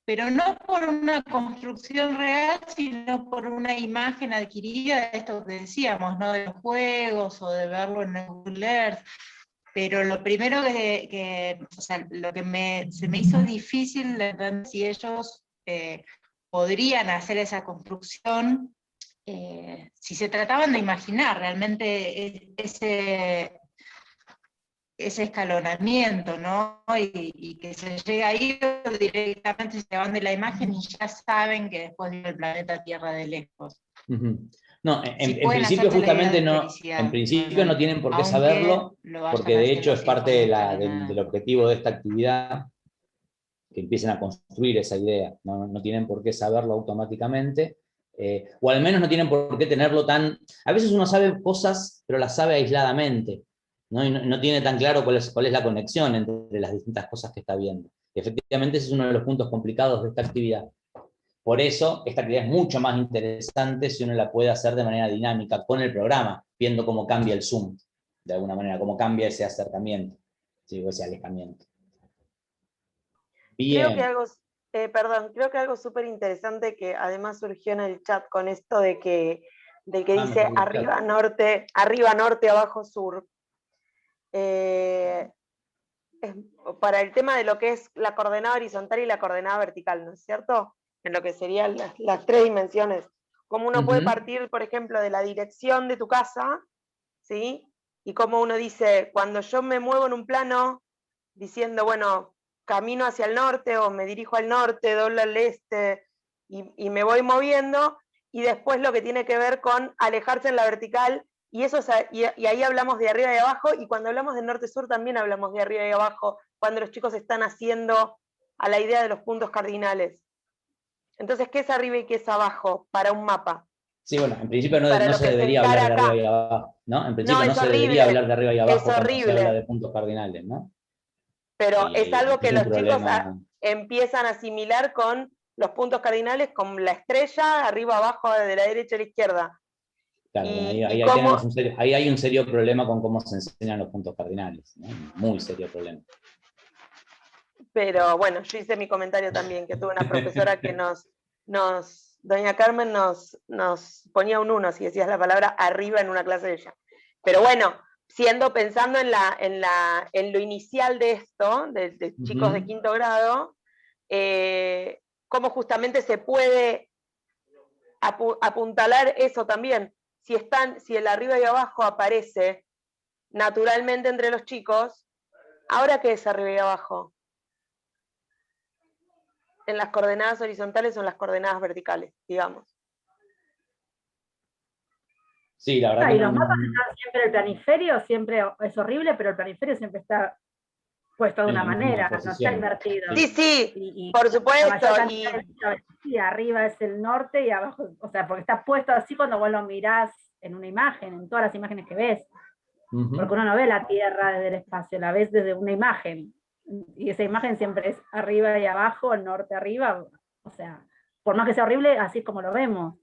pero no por una construcción real, sino por una imagen adquirida de esto que decíamos, ¿no? De los juegos o de verlo en el Google Earth. Pero lo primero o sea, lo que se me hizo difícil de entender si ellos podrían hacer esa construcción, si se trataban de imaginar realmente ese escalonamiento, ¿no? Y que se llega ahí directamente, se van de la imagen y ya saben que después viene el planeta Tierra de lejos. No, Si en pueden principio hacerse la idea justamente de no, felicidad, en principio no tienen por qué aunque saberlo, lo vayan porque de hecho haciendo es sin parte de forma del objetivo de esta actividad, que empiecen a construir esa idea, no tienen por qué saberlo automáticamente, o al menos no tienen por qué tenerlo tan... A veces uno sabe cosas, pero las sabe aisladamente, ¿no? Y no tiene tan claro cuál es la conexión entre las distintas cosas que está viendo. Y efectivamente ese es uno de los puntos complicados de esta actividad. Por eso, esta actividad es mucho más interesante si uno la puede hacer de manera dinámica con el programa, viendo cómo cambia el zoom, de alguna manera, cómo cambia ese acercamiento, ¿sí? O ese alejamiento. Creo que Bien. creo que algo súper interesante que además surgió en el chat con esto de que dice arriba norte, abajo sur. Para el tema de lo que es la coordenada horizontal y la coordenada vertical, ¿no es cierto? En lo que serían las tres dimensiones. Cómo uno puede partir, por ejemplo, de la dirección de tu casa, ¿sí? Y cómo uno dice, cuando yo me muevo en un plano, diciendo, bueno, camino hacia el norte o me dirijo al norte, doblo al este y me voy moviendo, y después lo que tiene que ver con alejarse en la vertical, y ahí hablamos de arriba y abajo, y cuando hablamos de norte-sur también hablamos de arriba y abajo, cuando los chicos están haciendo a la idea de los puntos cardinales. Entonces, ¿qué es arriba y qué es abajo para un mapa? Sí, bueno, en principio Para no lo se que se debería hablar de encara arriba acá. y abajo, ¿no? En principio No, no es se debería horrible, hablar de arriba y es abajo cuando se habla horrible. de puntos cardinales, ¿no? Pero es algo que Es un los chicos problema. empiezan a asimilar con los puntos cardinales, con la estrella, arriba, abajo, de la derecha a la izquierda. Claro, bueno, ahí cómo, tenemos ahí hay un serio problema con cómo se enseñan los puntos cardinales, ¿no? Muy serio problema. pero bueno, yo hice mi comentario también, que tuve una profesora que doña Carmen nos ponía un 1 si decías la palabra arriba en una clase de ella. Pero bueno, pensando en lo inicial de esto, de chicos de quinto grado, cómo justamente se puede apuntalar eso también. Si el arriba y abajo aparece naturalmente entre los chicos, ¿ahora qué es arriba y abajo? ¿En las coordenadas horizontales o en las coordenadas verticales, digamos? Sí, la verdad Y que los no, mapas están siempre, el planiferio siempre es horrible, pero el planiferio siempre está puesto de en una la misma manera, no está posición. invertido. Sí, sí, Y por la supuesto. mayor cantidad de veces, sí, arriba es el norte y abajo, o sea, porque está puesto así cuando vos lo mirás en una imagen, en todas las imágenes que ves. Porque uno no ve la Tierra desde el espacio, la ves desde una imagen. Y esa imagen siempre es arriba y abajo, el norte arriba. O sea, por más que sea horrible, así es como lo vemos.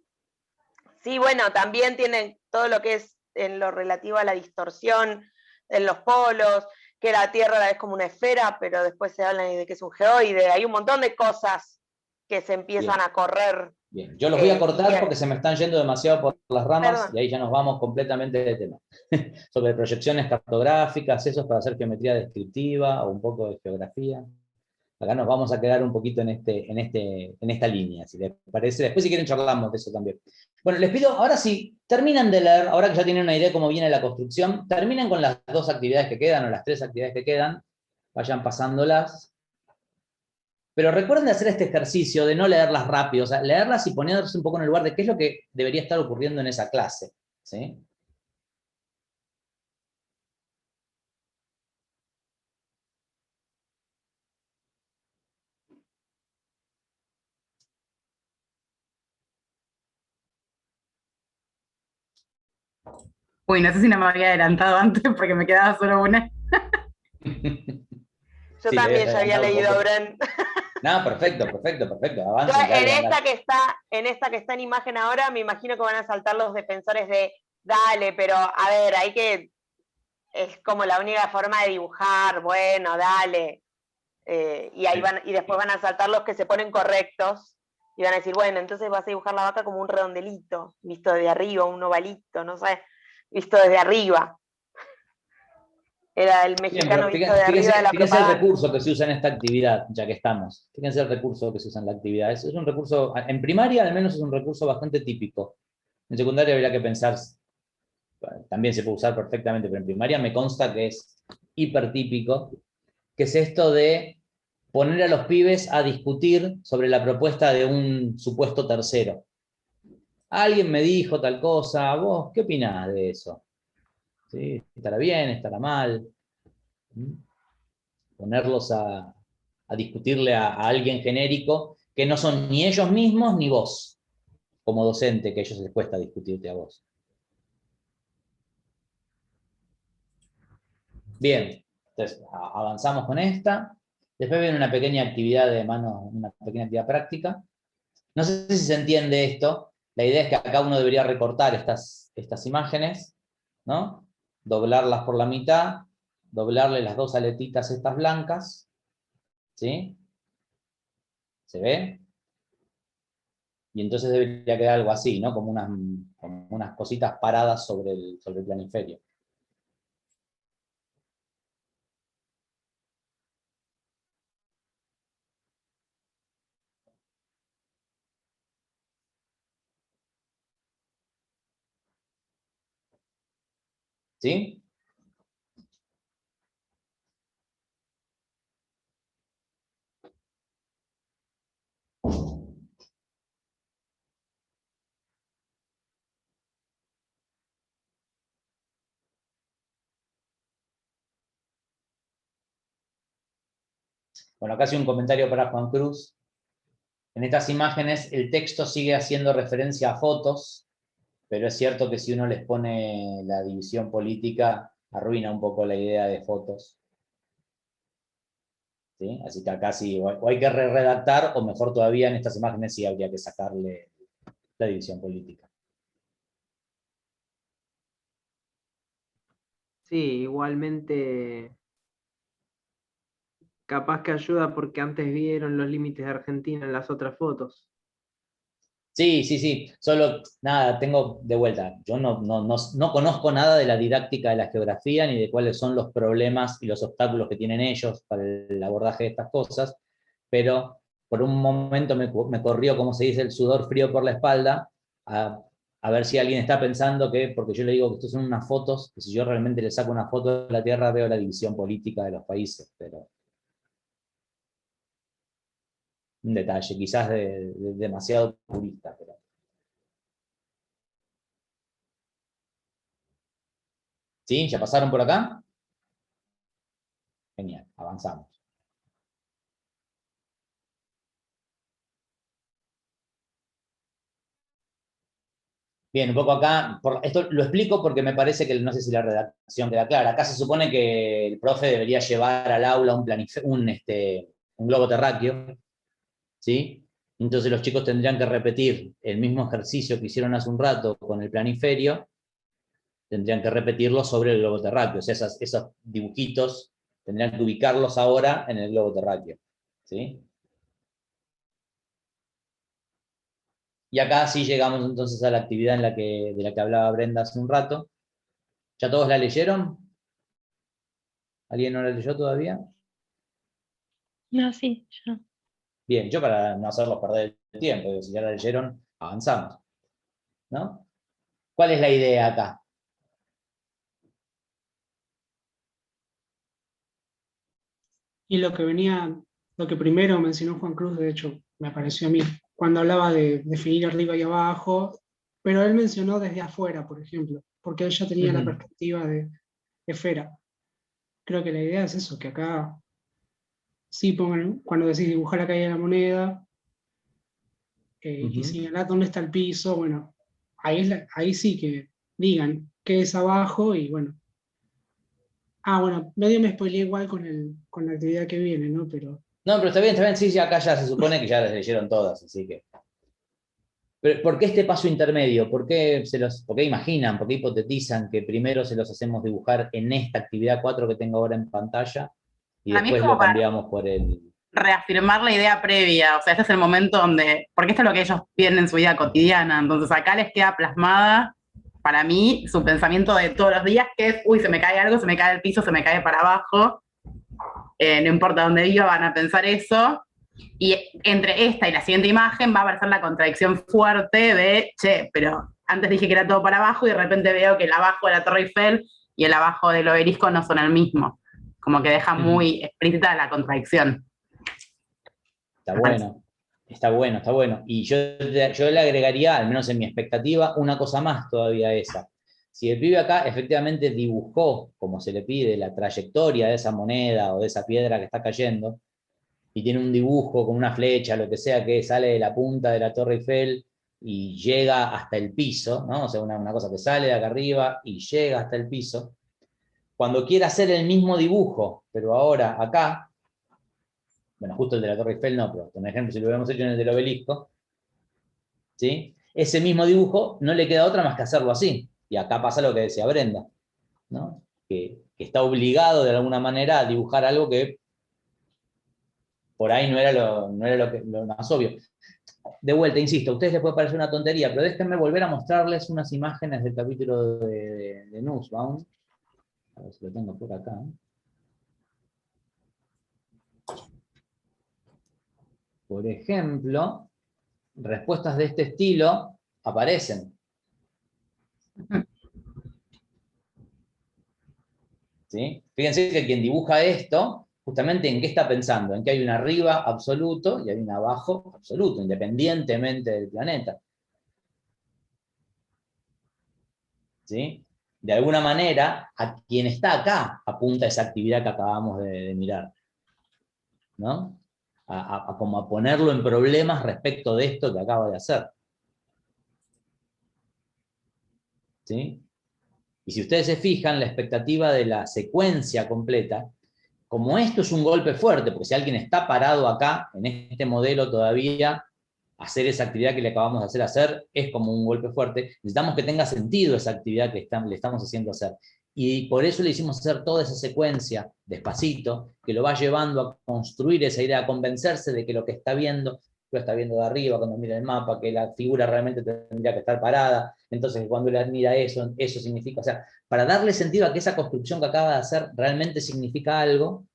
Sí, bueno, también tienen todo lo que es en lo relativo a la distorsión en los polos, que la Tierra la ves como una esfera, pero después se habla de que es un geoide. Hay un montón de cosas que se empiezan a correr. Bien, yo los voy a cortar porque se me están yendo demasiado por las ramas. Perdón. Y ahí ya nos vamos completamente del tema. Sobre proyecciones cartográficas, esos para hacer geometría descriptiva o un poco de geografía. Acá nos vamos a quedar un poquito en esta línea, si les parece. Después si quieren charlamos de eso también. Bueno, les pido, ahora sí, terminen de leer, ahora que ya tienen una idea de cómo viene la construcción, terminen con las 2 actividades que quedan, o las 3 actividades que quedan, vayan pasándolas. Pero recuerden de hacer este ejercicio de no leerlas rápido, o sea, leerlas y ponerse un poco en el lugar de qué es lo que debería estar ocurriendo en esa clase, ¿sí? Uy, no sé si no me había adelantado antes porque me quedaba solo una. Yo Sí, también le ya había había leído, adelantado un Bren. No, perfecto. Avancen, Yo, dale, en dale. esta que está en imagen ahora, me imagino que van a saltar los defensores de dale, pero a ver, es como la única forma de dibujar, bueno, dale. Y después van a saltar los que se ponen correctos y van a decir, bueno, entonces vas a dibujar la vaca como un redondelito, visto desde arriba, un ovalito, no sé, visto desde arriba. Era el Bien, mexicano pero visto de arriba de la fíjense el propaganda. recurso que se usa en esta actividad, ya que estamos. Fíjense el recurso que se usa en la actividad. Es un recurso, en primaria al menos es un recurso bastante típico. En secundaria habría que pensar, también se puede usar perfectamente, pero en primaria me consta que es hipertípico, que es esto de poner a los pibes a discutir sobre la propuesta de un supuesto tercero. Alguien me dijo tal cosa, vos, ¿qué opinás de eso? ¿Sí? ¿Estará bien? ¿Estará mal? Ponerlos a discutirle a alguien genérico que no son ni ellos mismos ni vos, como docente, que a ellos les cuesta discutirte a vos. Bien, entonces avanzamos con esta. Después viene una pequeña actividad de mano, una pequeña actividad práctica. No sé si se entiende esto. La idea es que acá uno debería recortar estas imágenes, ¿no? Doblarlas por la mitad, doblarle las 2 aletitas estas blancas, ¿sí? ¿Se ve? Y entonces debería quedar algo así, ¿no? Como unas cositas paradas sobre el planiferio. ¿Sí? Bueno, acá hace un comentario para Juan Cruz. En estas imágenes el texto sigue haciendo referencia a fotos, pero es cierto que si uno les pone la división política, arruina un poco la idea de fotos. ¿Sí? Así que acá sí, o hay que redactar, o mejor todavía en estas imágenes sí habría que sacarle la división política. Sí, igualmente capaz que ayuda porque antes vieron los límites de Argentina en las otras fotos. Sí, sí, sí, solo, nada, tengo de vuelta, yo no conozco nada de la didáctica de la geografía, ni de cuáles son los problemas y los obstáculos que tienen ellos para el abordaje de estas cosas, pero por un momento me corrió, como se dice, el sudor frío por la espalda, a ver si alguien está pensando que, porque yo le digo que estos son unas fotos, que si yo realmente le saco una foto de la Tierra veo la división política de los países, pero... un detalle, quizás de demasiado purista, pero... ¿Sí? ¿Ya pasaron por acá? Genial, avanzamos. Bien, un poco acá, esto lo explico porque me parece que no sé si la redacción queda clara. Acá se supone que el profe debería llevar al aula un globo terráqueo, ¿sí? Entonces los chicos tendrían que repetir el mismo ejercicio que hicieron hace un rato con el planiferio, tendrían que repetirlo sobre el globo terráqueo. O sea, esos dibujitos tendrían que ubicarlos ahora en el globo terráqueo, ¿sí? Y acá sí llegamos entonces a la actividad de la que hablaba Brenda hace un rato. ¿Ya todos la leyeron? ¿Alguien no la leyó todavía? No, sí, yo. Bien, yo para no hacerlos perder el tiempo, si ya la leyeron, avanzamos, ¿no? ¿Cuál es la idea acá? Y lo que primero mencionó Juan Cruz, de hecho, me pareció a mí, cuando hablaba de definir arriba y abajo, pero él mencionó desde afuera, por ejemplo, porque él ya tenía la perspectiva de esfera. Creo que la idea es eso, que acá sí pongan, cuando decís dibujar la caída de la moneda, y señalar dónde está el piso, bueno, ahí sí que digan qué es abajo y bueno. Bueno, medio me spoileé igual con la actividad que viene, ¿no? Pero... No, pero está bien, sí, acá ya se supone que ya las leyeron todas, así que... Pero, ¿por qué este paso intermedio? ¿Por qué imaginan, por qué hipotetizan que primero se los hacemos dibujar en esta actividad 4 que tengo ahora en pantalla y Para mí es después como lo cambiamos por el... reafirmar la idea previa, o sea, este es el momento donde, porque esto es lo que ellos piden en su vida cotidiana, entonces acá les queda plasmada, para mí, su pensamiento de todos los días, que es, uy, se me cae algo, se me cae el piso, se me cae para abajo, no importa dónde viva, van a pensar eso, y entre esta y la siguiente imagen va a aparecer la contradicción fuerte de, che, pero antes dije que era todo para abajo y de repente veo que el abajo de la Torre Eiffel y el abajo del obelisco no son el mismo, como que deja muy explícita la contradicción. Está bueno. Y yo le agregaría, al menos en mi expectativa, una cosa más todavía a esa. Si el pibe acá efectivamente dibujó, como se le pide, la trayectoria de esa moneda o de esa piedra que está cayendo, y tiene un dibujo con una flecha, lo que sea, que sale de la punta de la Torre Eiffel y llega hasta el piso, ¿no? O sea, una cosa que sale de acá arriba y llega hasta el piso. Cuando quiera hacer el mismo dibujo, pero ahora acá, bueno, justo el de la Torre Eiffel no, pero por ejemplo, si lo hubiéramos hecho en el del obelisco, ¿sí? Ese mismo dibujo no le queda otra más que hacerlo así. Y acá pasa lo que decía Brenda, ¿no? Que está obligado de alguna manera a dibujar algo que por ahí no era lo más obvio. De vuelta, insisto, a ustedes les puede parecer una tontería, pero déjenme volver a mostrarles unas imágenes del capítulo de Nussbaum. A ver si lo tengo por acá. Por ejemplo, respuestas de este estilo aparecen. ¿Sí? Fíjense que quien dibuja esto, justamente en qué está pensando, en que hay un arriba absoluto y hay un abajo absoluto, independientemente del planeta. ¿Sí? De alguna manera, a quien está acá apunta esa actividad que acabamos de mirar, ¿no? Como a ponerlo en problemas respecto de esto que acaba de hacer. ¿Sí? Y si ustedes se fijan, la expectativa de la secuencia completa, como esto es un golpe fuerte, porque si alguien está parado acá, en este modelo todavía, hacer esa actividad que le acabamos de hacer es como un golpe fuerte, necesitamos que tenga sentido esa actividad que le estamos haciendo hacer. Y por eso le hicimos hacer toda esa secuencia, despacito, que lo va llevando a construir esa idea, a convencerse de que lo que está viendo lo está viendo de arriba cuando mira el mapa, que la figura realmente tendría que estar parada, entonces cuando él mira eso, eso significa, o sea, para darle sentido a que esa construcción que acaba de hacer realmente significa algo,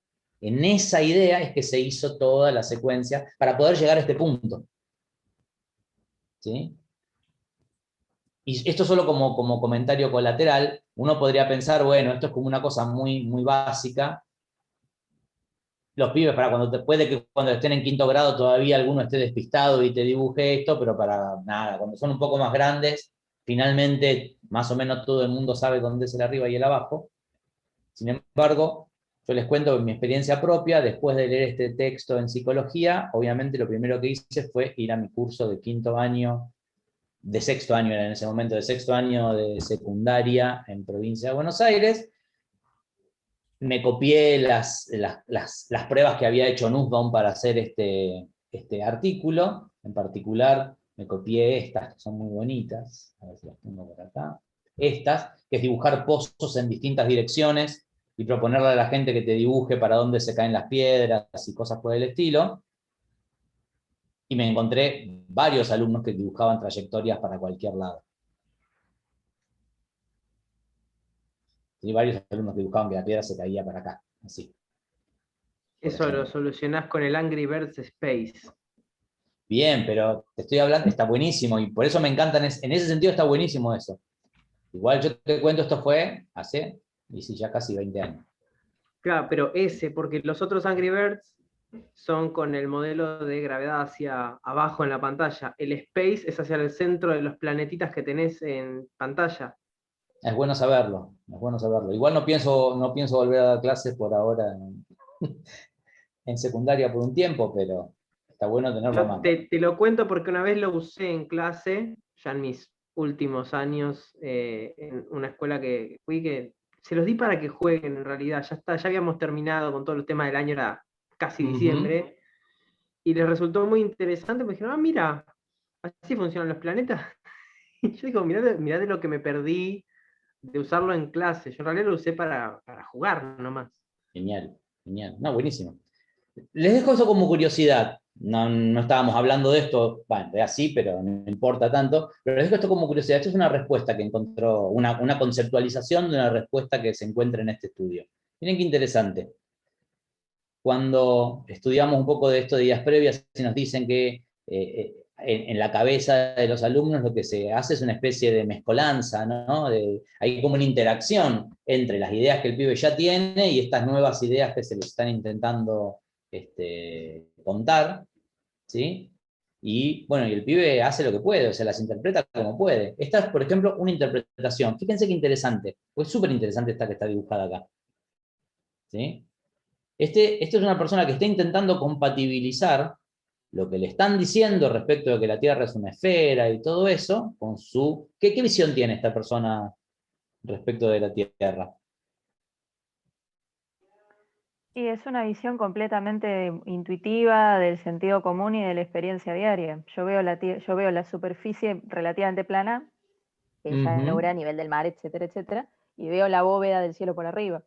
en esa idea es que se hizo toda la secuencia para poder llegar a este punto. ¿Sí? Y esto solo como comentario colateral, uno podría pensar, bueno, esto es como una cosa muy, muy básica. Los pibes, puede que cuando estén en quinto grado todavía alguno esté despistado y te dibuje esto, pero para nada, cuando son un poco más grandes, finalmente más o menos todo el mundo sabe dónde es el arriba y el abajo. Sin embargo, yo les cuento mi experiencia propia, después de leer este texto en psicología, obviamente lo primero que hice fue ir a mi curso de quinto año, de sexto año era en ese momento, de sexto año de secundaria en provincia de Buenos Aires. Me copié las pruebas que había hecho Nussbaum para hacer este artículo, en particular me copié estas que son muy bonitas, a ver si las tengo por acá, estas, que es dibujar pozos en distintas direcciones y proponerle a la gente que te dibuje para dónde se caen las piedras y cosas por el estilo, y me encontré varios alumnos que dibujaban trayectorias para cualquier lado. Y varios alumnos que dibujaban que la piedra se caía para acá, así. Eso lo solucionás con el Angry Birds Space. Bien, pero te estoy hablando, está buenísimo, y por eso me encantan, en ese sentido está buenísimo eso. Igual yo te cuento, esto fue hace, y sí, ya casi 20 años. Claro, pero porque los otros Angry Birds son con el modelo de gravedad hacia abajo en la pantalla. El Space es hacia el centro de los planetitas que tenés en pantalla. Es bueno saberlo, es bueno saberlo. Igual no pienso volver a dar clases por ahora en secundaria por un tiempo, pero está bueno tenerlo a mano. Te lo cuento porque una vez lo usé en clase, ya en mis últimos años, en una escuela que fui, que se los di para que jueguen en realidad. Ya habíamos terminado con todos los temas del año, era casi diciembre, y les resultó muy interesante. Me dijeron, mira, así funcionan los planetas. Y yo digo, mirá de lo que me perdí de usarlo en clase. Yo en realidad lo usé para jugar nomás. Genial, genial. No, buenísimo. Les dejo eso como curiosidad. No estábamos hablando de esto, bueno, es así, pero no importa tanto. Pero les dejo esto como curiosidad. Esto es una respuesta que encontró, una conceptualización de una respuesta que se encuentra en este estudio. Miren qué interesante. Cuando estudiamos un poco de esto de días previas, nos dicen que en la cabeza de los alumnos lo que se hace es una especie de mezcolanza, ¿no? Hay como una interacción entre las ideas que el pibe ya tiene y estas nuevas ideas que se le están intentando contar, ¿sí? Y bueno, y el pibe hace lo que puede, o sea, las interpreta como puede. Esta es, por ejemplo, una interpretación. Fíjense qué interesante, pues súper interesante esta que está dibujada acá, ¿sí? Este es una persona que está intentando compatibilizar lo que le están diciendo respecto de que la Tierra es una esfera y todo eso, con su... ¿Qué visión tiene esta persona respecto de la Tierra? Y es una visión completamente intuitiva del sentido común y de la experiencia diaria. Yo veo la superficie relativamente plana, que ya logra a nivel del mar, etcétera, etcétera, y veo la bóveda del cielo por arriba.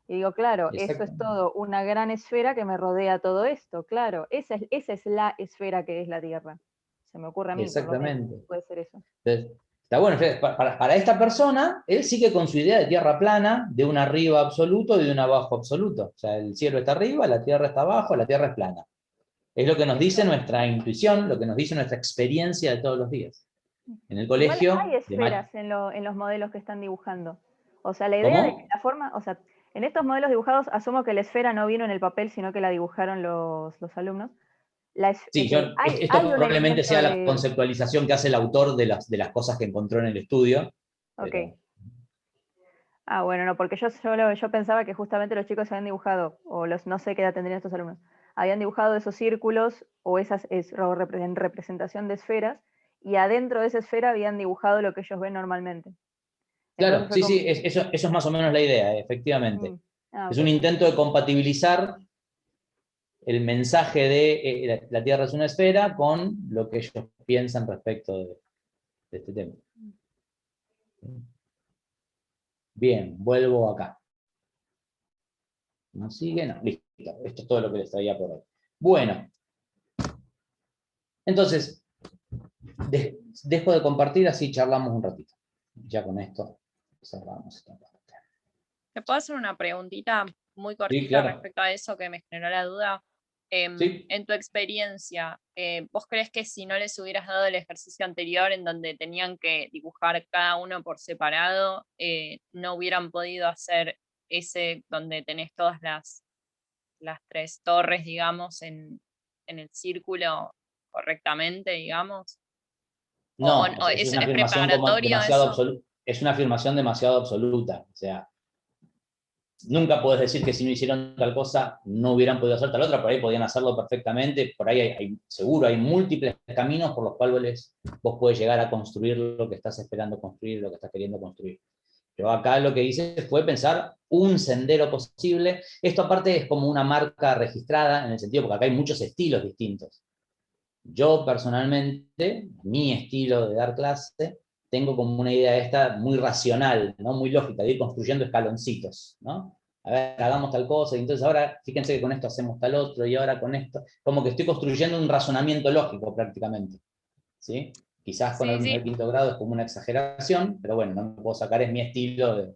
Y digo, claro, eso es todo una gran esfera que me rodea todo esto, claro, esa es la esfera que es la Tierra. Se me ocurre a mí, Exactamente. por lo menos, puede ser eso. Entonces, está bueno, para esta persona, él sigue con su idea de Tierra plana, de un arriba absoluto y de un abajo absoluto. O sea, el cielo está arriba, la Tierra está abajo, la Tierra es plana. Es lo que nos dice nuestra intuición, lo que nos dice nuestra experiencia de todos los días. En el colegio... Igual hay esferas en los modelos que están dibujando. O sea, la idea de que la forma, o sea, en estos modelos dibujados asumo que la esfera no vino en el papel, sino que la dibujaron los alumnos. Sí, esto probablemente sea la conceptualización que hace el autor de las cosas que encontró en el estudio. Ok. Pero... Ah, bueno, no, porque yo pensaba que justamente los chicos habían dibujado, o no sé qué edad tendrían estos alumnos, habían dibujado esos círculos o esas en representación de esferas, y adentro de esa esfera habían dibujado lo que ellos ven normalmente. Claro, sí, eso es más o menos la idea, efectivamente. Es un intento de compatibilizar el mensaje de la Tierra es una esfera con lo que ellos piensan respecto de este tema. Bien, vuelvo acá. ¿No sigue? No, listo. Esto es todo lo que les traía por hoy. Bueno. Entonces, dejo de compartir, así charlamos un ratito. Ya con esto cerramos esta parte. ¿Te puedo hacer una preguntita muy cortita Sí, claro. respecto a eso que me generó la duda? Sí. En tu experiencia, ¿vos crees que si no les hubieras dado el ejercicio anterior en donde tenían que dibujar cada uno por separado, no hubieran podido hacer ese donde tenés todas las 3 torres, digamos, en el círculo correctamente, digamos? No, ¿O es una es afirmación como preparatorio demasiado eso? absoluta. Es una afirmación demasiado absoluta. O sea, nunca puedes decir que si no hicieron tal cosa no hubieran podido hacer tal otra, por ahí podían hacerlo perfectamente, por ahí seguro hay múltiples caminos por los cuales vos podés llegar a construir lo que estás esperando construir, lo que estás queriendo construir. Yo acá lo que hice fue pensar un sendero posible. Esto aparte es como una marca registrada, en el sentido, porque acá hay muchos estilos distintos. Yo personalmente, mi estilo de dar clase, tengo como una idea esta muy racional, ¿no? Muy lógica, de ir construyendo escaloncitos, ¿no? A ver, hagamos tal cosa, y entonces ahora, fíjense que con esto hacemos tal otro, y ahora con esto, como que estoy construyendo un razonamiento lógico prácticamente, ¿sí? Quizás con Sí, alumnos de sí. quinto grado es como una exageración, pero bueno, no me puedo sacar, es mi estilo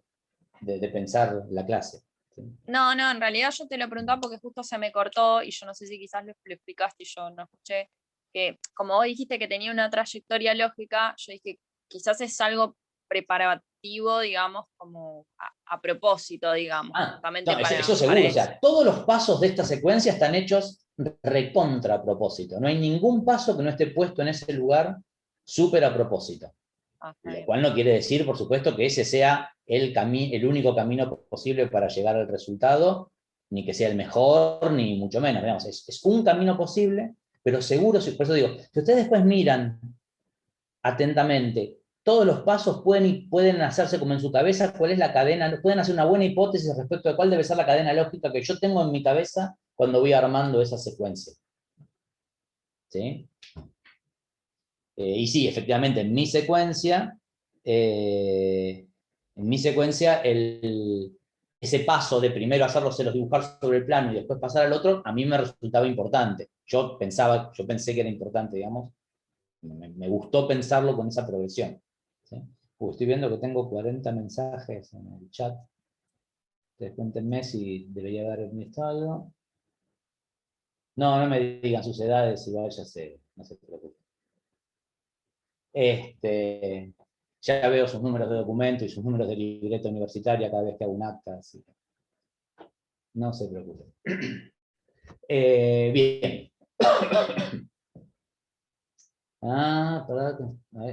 de pensar la clase. ¿Sí? No, en realidad yo te lo preguntaba porque justo se me cortó y yo no sé si quizás lo explicaste y yo no escuché, que como vos dijiste que tenía una trayectoria lógica, yo dije, quizás es algo preparativo, digamos, como a propósito, digamos, justamente No, eso seguro, para o eso. sea, todos los pasos de esta secuencia están hechos recontra a propósito. No hay ningún paso que no esté puesto en ese lugar súper a propósito. Lo cual no quiere decir, por supuesto, que ese sea el único camino posible para llegar al resultado, ni que sea el mejor, ni mucho menos. Digamos, es un camino posible, pero seguro, por eso digo, si ustedes después miran atentamente todos los pasos, pueden hacerse como en su cabeza cuál es la cadena, pueden hacer una buena hipótesis respecto de cuál debe ser la cadena lógica que yo tengo en mi cabeza cuando voy armando esa secuencia. ¿Sí? Y sí, efectivamente, en mi secuencia, ese paso de primero hacerlos dibujar sobre el plano y después pasar al otro, a mí me resultaba importante. Yo pensé que era importante, digamos. Me gustó pensarlo con esa progresión. ¿Sí? Estoy viendo que tengo 40 mensajes en el chat. Ustedes cuéntenme si debería haber visto algo. No me digan sus edades, igual ya sé, no se preocupen. Ya veo sus números de documento y sus números de libreta universitaria cada vez que hago un acta, así que no se preocupen. Bien.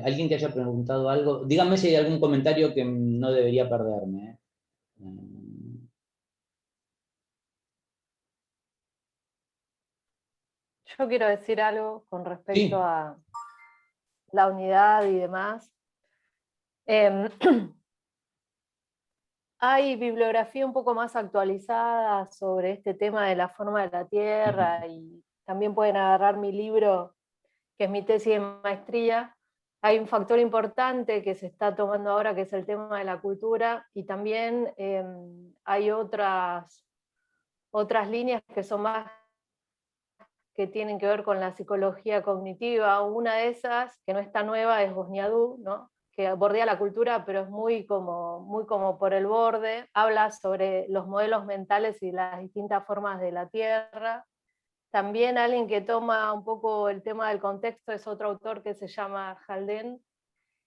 Alguien que haya preguntado algo. Díganme si hay algún comentario que no debería perderme. Yo quiero decir algo con respecto Sí. a la unidad y demás. Hay bibliografía un poco más actualizada sobre este tema de la forma de la Tierra y también pueden agarrar mi libro, que es mi tesis de maestría. Hay un factor importante que se está tomando ahora, que es el tema de la cultura, y también hay otras líneas que son más que tienen que ver con la psicología cognitiva. Una de esas, que no está nueva, es Bosniadú, ¿no? Que bordea la cultura, pero es muy como por el borde. Habla sobre los modelos mentales y las distintas formas de la Tierra. También alguien que toma un poco el tema del contexto es otro autor que se llama Haldane.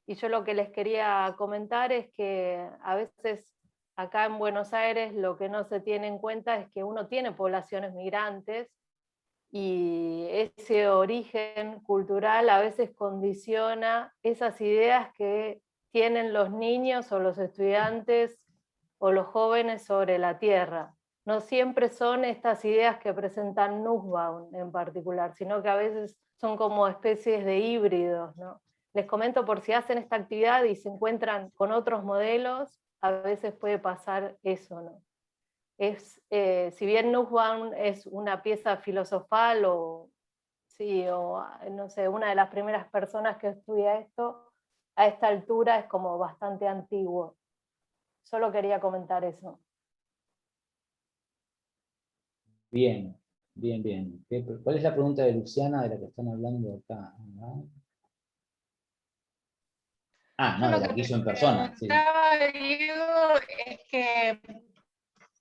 Y yo lo que les quería comentar es que a veces acá en Buenos Aires lo que no se tiene en cuenta es que uno tiene poblaciones migrantes, y ese origen cultural a veces condiciona esas ideas que tienen los niños o los estudiantes o los jóvenes sobre la Tierra. No siempre son estas ideas que presentan Nussbaum en particular, sino que a veces son como especies de híbridos, ¿no? Les comento por si hacen esta actividad y se encuentran con otros modelos, a veces puede pasar eso, ¿no? Si bien Nussbaum es una pieza filosofal o no sé, una de las primeras personas que estudia esto, a esta altura es como bastante antiguo. Solo quería comentar eso. Bien. Bien, bien. ¿Cuál es la pregunta de Luciana de la que están hablando acá? Ah, no, de la que hizo en persona. Sí. Preguntaba, Diego, es que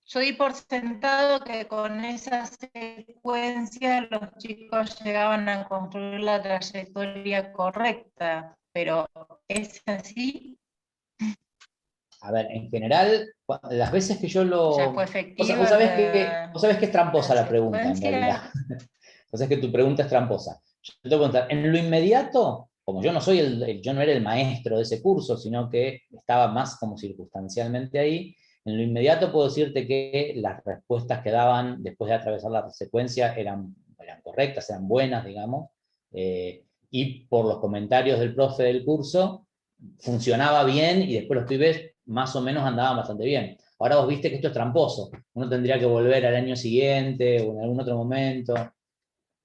yo di por sentado que con esa secuencia los chicos llegaban a construir la trayectoria correcta, pero ¿es así? A ver, en general, las veces que yo lo... ¿Ya fue Vos efectiva sabés que es tramposa la pregunta, en secuencia? realidad. Vos sabés que tu pregunta es tramposa. Yo te tengo que contar, en lo inmediato, como yo no soy yo no era el maestro de ese curso, sino que estaba más como circunstancialmente ahí, en lo inmediato puedo decirte que las respuestas que daban después de atravesar la secuencia eran correctas, eran buenas, digamos, y por los comentarios del profe del curso, funcionaba bien y después los pibes más o menos andaban bastante bien. Ahora vos viste que esto es tramposo. Uno tendría que volver al año siguiente o en algún otro momento,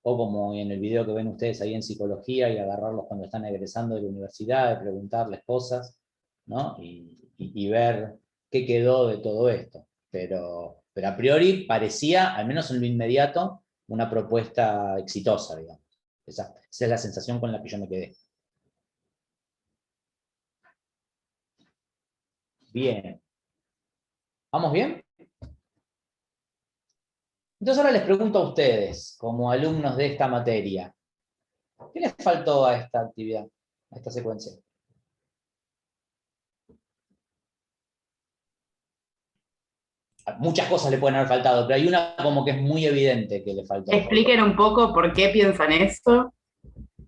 o como en el video que ven ustedes ahí en psicología, y agarrarlos cuando están egresando de la universidad, y preguntarles cosas, ¿no? Y ver qué quedó de todo esto. Pero a priori parecía, al menos en lo inmediato, una propuesta exitosa, digamos. Esa es la sensación con la que yo me quedé. Bien. ¿Vamos bien? Entonces ahora les pregunto a ustedes, como alumnos de esta materia, ¿qué les faltó a esta actividad, a esta secuencia? Muchas cosas le pueden haber faltado, pero hay una como que es muy evidente que le faltó. Expliquen un poco por qué piensan esto,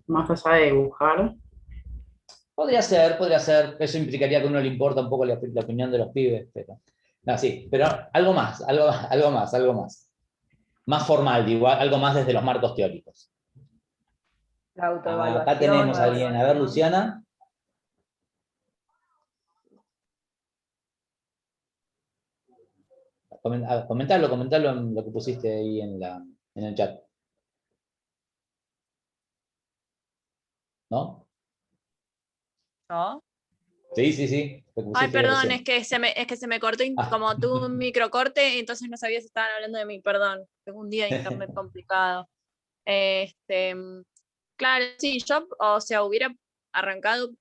más allá de dibujar. Podría ser, eso implicaría que a uno le importa un poco la opinión de los pibes, pero... No, sí, pero algo más. Más formal, digo, algo más desde los marcos teóricos. La autoevaluación. Acá tenemos a alguien. A ver, Luciana. Comentalo en lo que pusiste ahí en el chat. ¿No? ¿No? Sí. Ay, perdón, es que se me cortó, como tuve un microcorte, entonces no sabía si estaban hablando de mí, perdón. Tengo un día de internet complicado. Claro, sí, yo, o sea, hubiera arrancado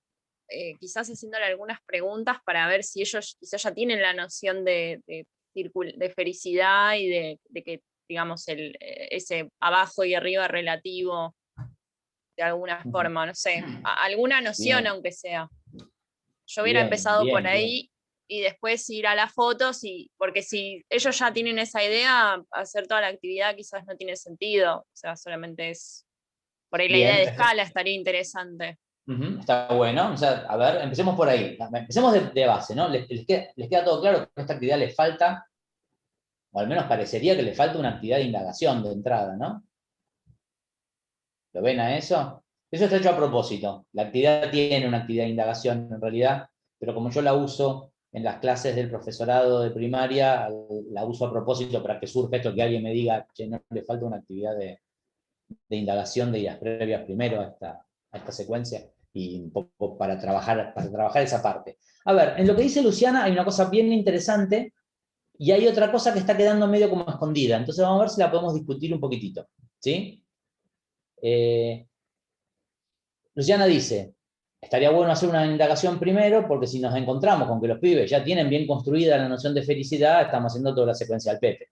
quizás haciéndole algunas preguntas para ver si ellos quizás ya tienen la noción de felicidad y de que, digamos, ese abajo y arriba relativo de alguna forma, no sé, alguna noción Bien. aunque sea. Yo hubiera empezado por ahí y después ir a las fotos, porque si ellos ya tienen esa idea, hacer toda la actividad quizás no tiene sentido, o sea, solamente es, por ahí la idea de escala estaría interesante. Está bueno, o sea, a ver, empecemos por ahí, empecemos de base, ¿no? ¿Les queda todo claro que a esta actividad les falta, o al menos parecería que le falta una actividad de indagación de entrada, ¿no? ¿Lo ven a eso? Eso está hecho a propósito. La actividad tiene una actividad de indagación en realidad, pero como yo la uso en las clases del profesorado de primaria, la uso a propósito para que surja esto, que alguien me diga que no le falta una actividad de indagación de ideas previas primero a esta secuencia, y un poco para trabajar esa parte. A ver, en lo que dice Luciana hay una cosa bien interesante, y hay otra cosa que está quedando medio como escondida, entonces vamos a ver si la podemos discutir un poquitito, ¿sí? Luciana dice, estaría bueno hacer una indagación primero, porque si nos encontramos con que los pibes ya tienen bien construida la noción de felicidad, estamos haciendo toda la secuencia al Pepe.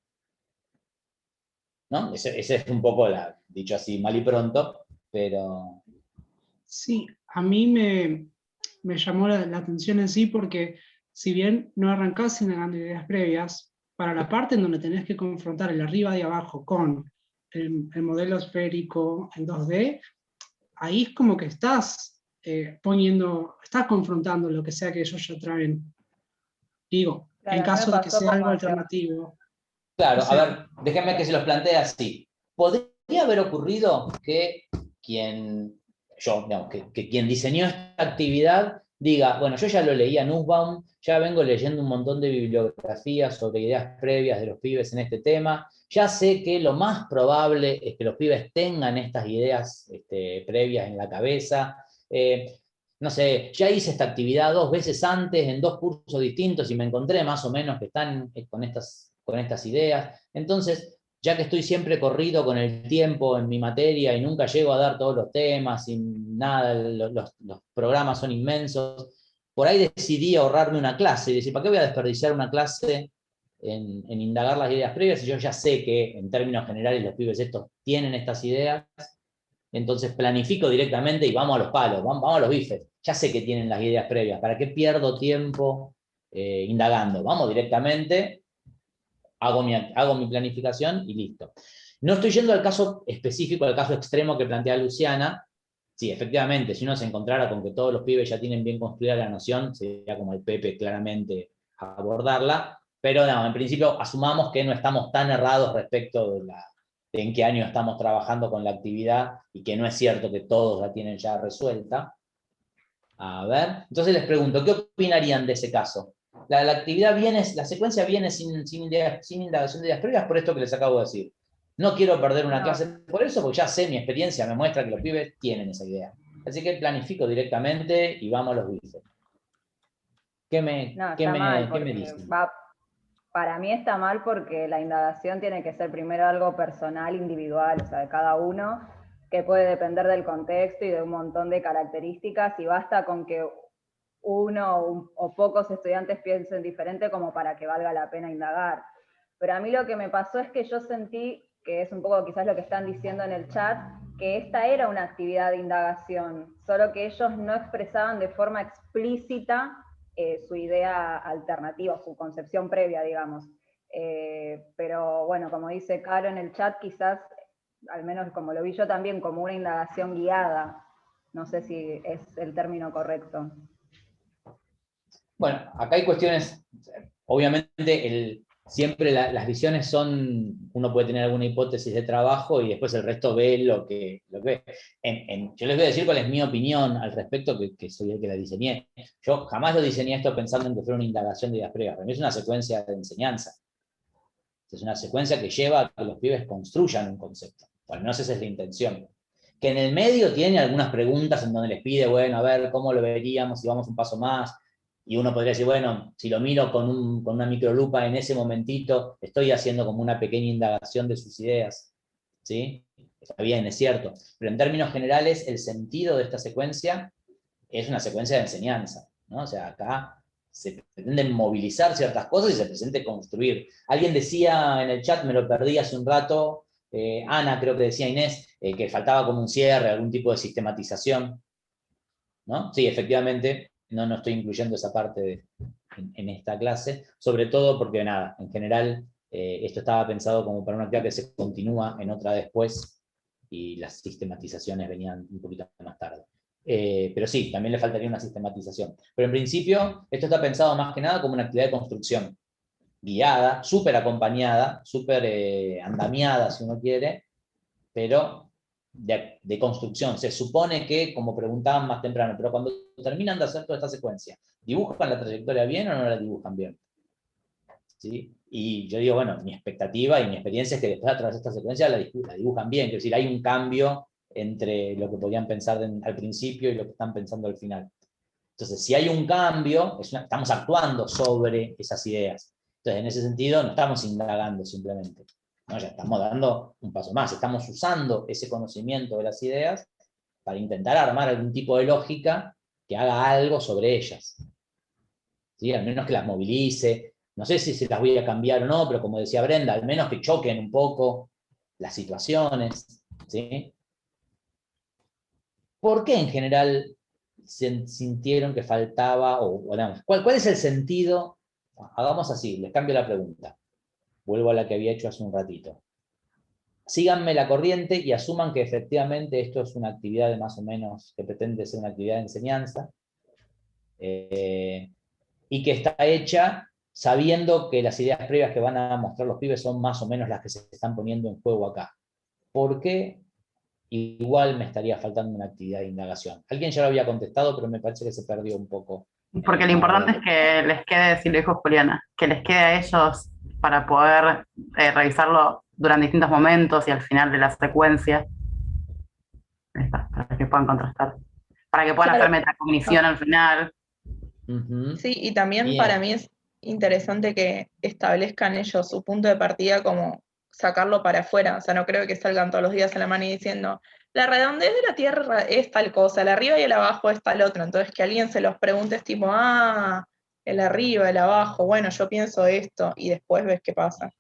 ¿No? Ese es un poco, dicho así mal y pronto, pero... Sí, a mí me llamó la atención en sí, porque si bien no arrancás indagando ideas previas, para la parte en donde tenés que confrontar el arriba y abajo con el modelo esférico en 2D, ahí es como que estás estás confrontando lo que sea que ellos ya traen. Digo, Claro, en caso de que sea algo como alternativo. Claro, O sea, a ver, déjenme que se los plantee así. ¿Podría haber ocurrido que quien diseñó esta actividad diga, bueno, yo ya lo leí a Nussbaum, ya vengo leyendo un montón de bibliografías sobre ideas previas de los pibes en este tema, ya sé que lo más probable es que los pibes tengan estas ideas previas en la cabeza, no sé, ya hice esta actividad 2 veces antes en 2 cursos distintos y me encontré más o menos que están con estas ideas. Entonces, ya que estoy siempre corrido con el tiempo en mi materia y nunca llego a dar todos los temas y nada, los programas son inmensos, por ahí decidí ahorrarme una clase y decir, ¿para qué voy a desperdiciar una clase en indagar las ideas previas si yo ya sé que en términos generales los pibes estos tienen estas ideas? Entonces planifico directamente y vamos a los palos, vamos a los bifes. Ya sé que tienen las ideas previas, ¿para qué pierdo tiempo indagando? Vamos directamente, hago mi planificación y listo. No estoy yendo al caso específico, al caso extremo que plantea Luciana. Sí, efectivamente, si uno se encontrara con que todos los pibes ya tienen bien construida la noción, sería como el Pepe claramente abordarla, pero no, en principio asumamos que no estamos tan errados respecto de en qué año estamos trabajando con la actividad y que no es cierto que todos la tienen ya resuelta. A ver, entonces les pregunto, ¿qué opinarían de ese caso? La actividad viene, la secuencia viene sin indagación de ideas previas por esto que les acabo de decir. No quiero perder una clase por eso, porque ya sé, mi experiencia me muestra que los pibes tienen esa idea. Así que planifico directamente y vamos a los bifes. ¿Qué me dicen? Para mí está mal porque la indagación tiene que ser primero algo personal, individual, o sea, de cada uno, que puede depender del contexto y de un montón de características, y basta con que uno o pocos estudiantes piensen diferente como para que valga la pena indagar. Pero a mí lo que me pasó es que yo sentí, que es un poco quizás lo que están diciendo en el chat, que esta era una actividad de indagación, solo que ellos no expresaban de forma explícita su idea alternativa, su concepción previa, digamos. Pero bueno, como dice Caro en el chat, quizás, al menos como lo vi yo también, como una indagación guiada. No sé si es el término correcto. Bueno, acá hay cuestiones, obviamente siempre las visiones son, uno puede tener alguna hipótesis de trabajo y después el resto ve lo que ve. Yo les voy a decir cuál es mi opinión al respecto, que soy el que la diseñé. Yo jamás lo diseñé esto pensando en que fuera una indagación de ideas previas. Para mí es una secuencia de enseñanza. Es una secuencia que lleva a que los pibes construyan un concepto. O al menos esa es la intención. Que en el medio tiene algunas preguntas en donde les pide, bueno, a ver, ¿cómo lo veríamos si vamos un paso más? Y uno podría decir, bueno, si lo miro con una microlupa en ese momentito, estoy haciendo como una pequeña indagación de sus ideas. ¿Sí? Está bien, es cierto. Pero en términos generales, el sentido de esta secuencia es una secuencia de enseñanza, ¿no? O sea, acá se pretenden movilizar ciertas cosas y se pretende construir. Alguien decía en el chat, me lo perdí hace un rato, Ana, creo que decía Inés, que faltaba como un cierre, algún tipo de sistematización, ¿no? Sí, efectivamente. No estoy incluyendo esa parte en esta clase, sobre todo porque, nada, en general, esto estaba pensado como para una actividad que se continúa en otra después, y las sistematizaciones venían un poquito más tarde. Pero sí, también le faltaría una sistematización. Pero en principio, esto está pensado más que nada como una actividad de construcción, guiada, súper acompañada, súper andamiada, si uno quiere, pero de construcción. Se supone que, como preguntaban más temprano, pero cuando terminan de hacer toda esta secuencia, ¿dibujan la trayectoria bien o no la dibujan bien? ¿Sí? Y yo digo, bueno, mi expectativa y mi experiencia es que después a través de esta secuencia la dibujan bien, es decir, hay un cambio entre lo que podían pensar al principio y lo que están pensando al final. Entonces, si hay un cambio, estamos actuando sobre esas ideas. Entonces, en ese sentido, no estamos indagando simplemente. ¿No? Ya estamos dando un paso más, estamos usando ese conocimiento de las ideas para intentar armar algún tipo de lógica que haga algo sobre ellas. ¿Sí? Al menos que las movilice. No sé si se las voy a cambiar o no, pero como decía Brenda, al menos que choquen un poco las situaciones. ¿Sí? ¿Por qué en general sintieron que faltaba, ¿cuál es el sentido? Hagamos así, les cambio la pregunta. Vuelvo a la que había hecho hace un ratito. Síganme la corriente y asuman que efectivamente esto es una actividad de más o menos, que pretende ser una actividad de enseñanza, y que está hecha sabiendo que las ideas previas que van a mostrar los pibes son más o menos las que se están poniendo en juego acá. ¿Por qué? Igual me estaría faltando una actividad de indagación. Alguien ya lo había contestado, pero me parece que se perdió un poco. Porque lo importante es que les quede, si lo dijo Juliana, que les quede a ellos para poder revisarlo durante distintos momentos y al final de la secuencia, para que puedan contrastar, para que puedan hacer metacognición al final. Sí, y también para mí es interesante que establezcan ellos su punto de partida como sacarlo para afuera, o sea, no creo que salgan todos los días a la mano y diciendo, la redondez de la Tierra es tal cosa, el arriba y el abajo es tal otro, entonces que alguien se los pregunte es tipo, el arriba, el abajo, bueno, yo pienso esto, y después ves qué pasa.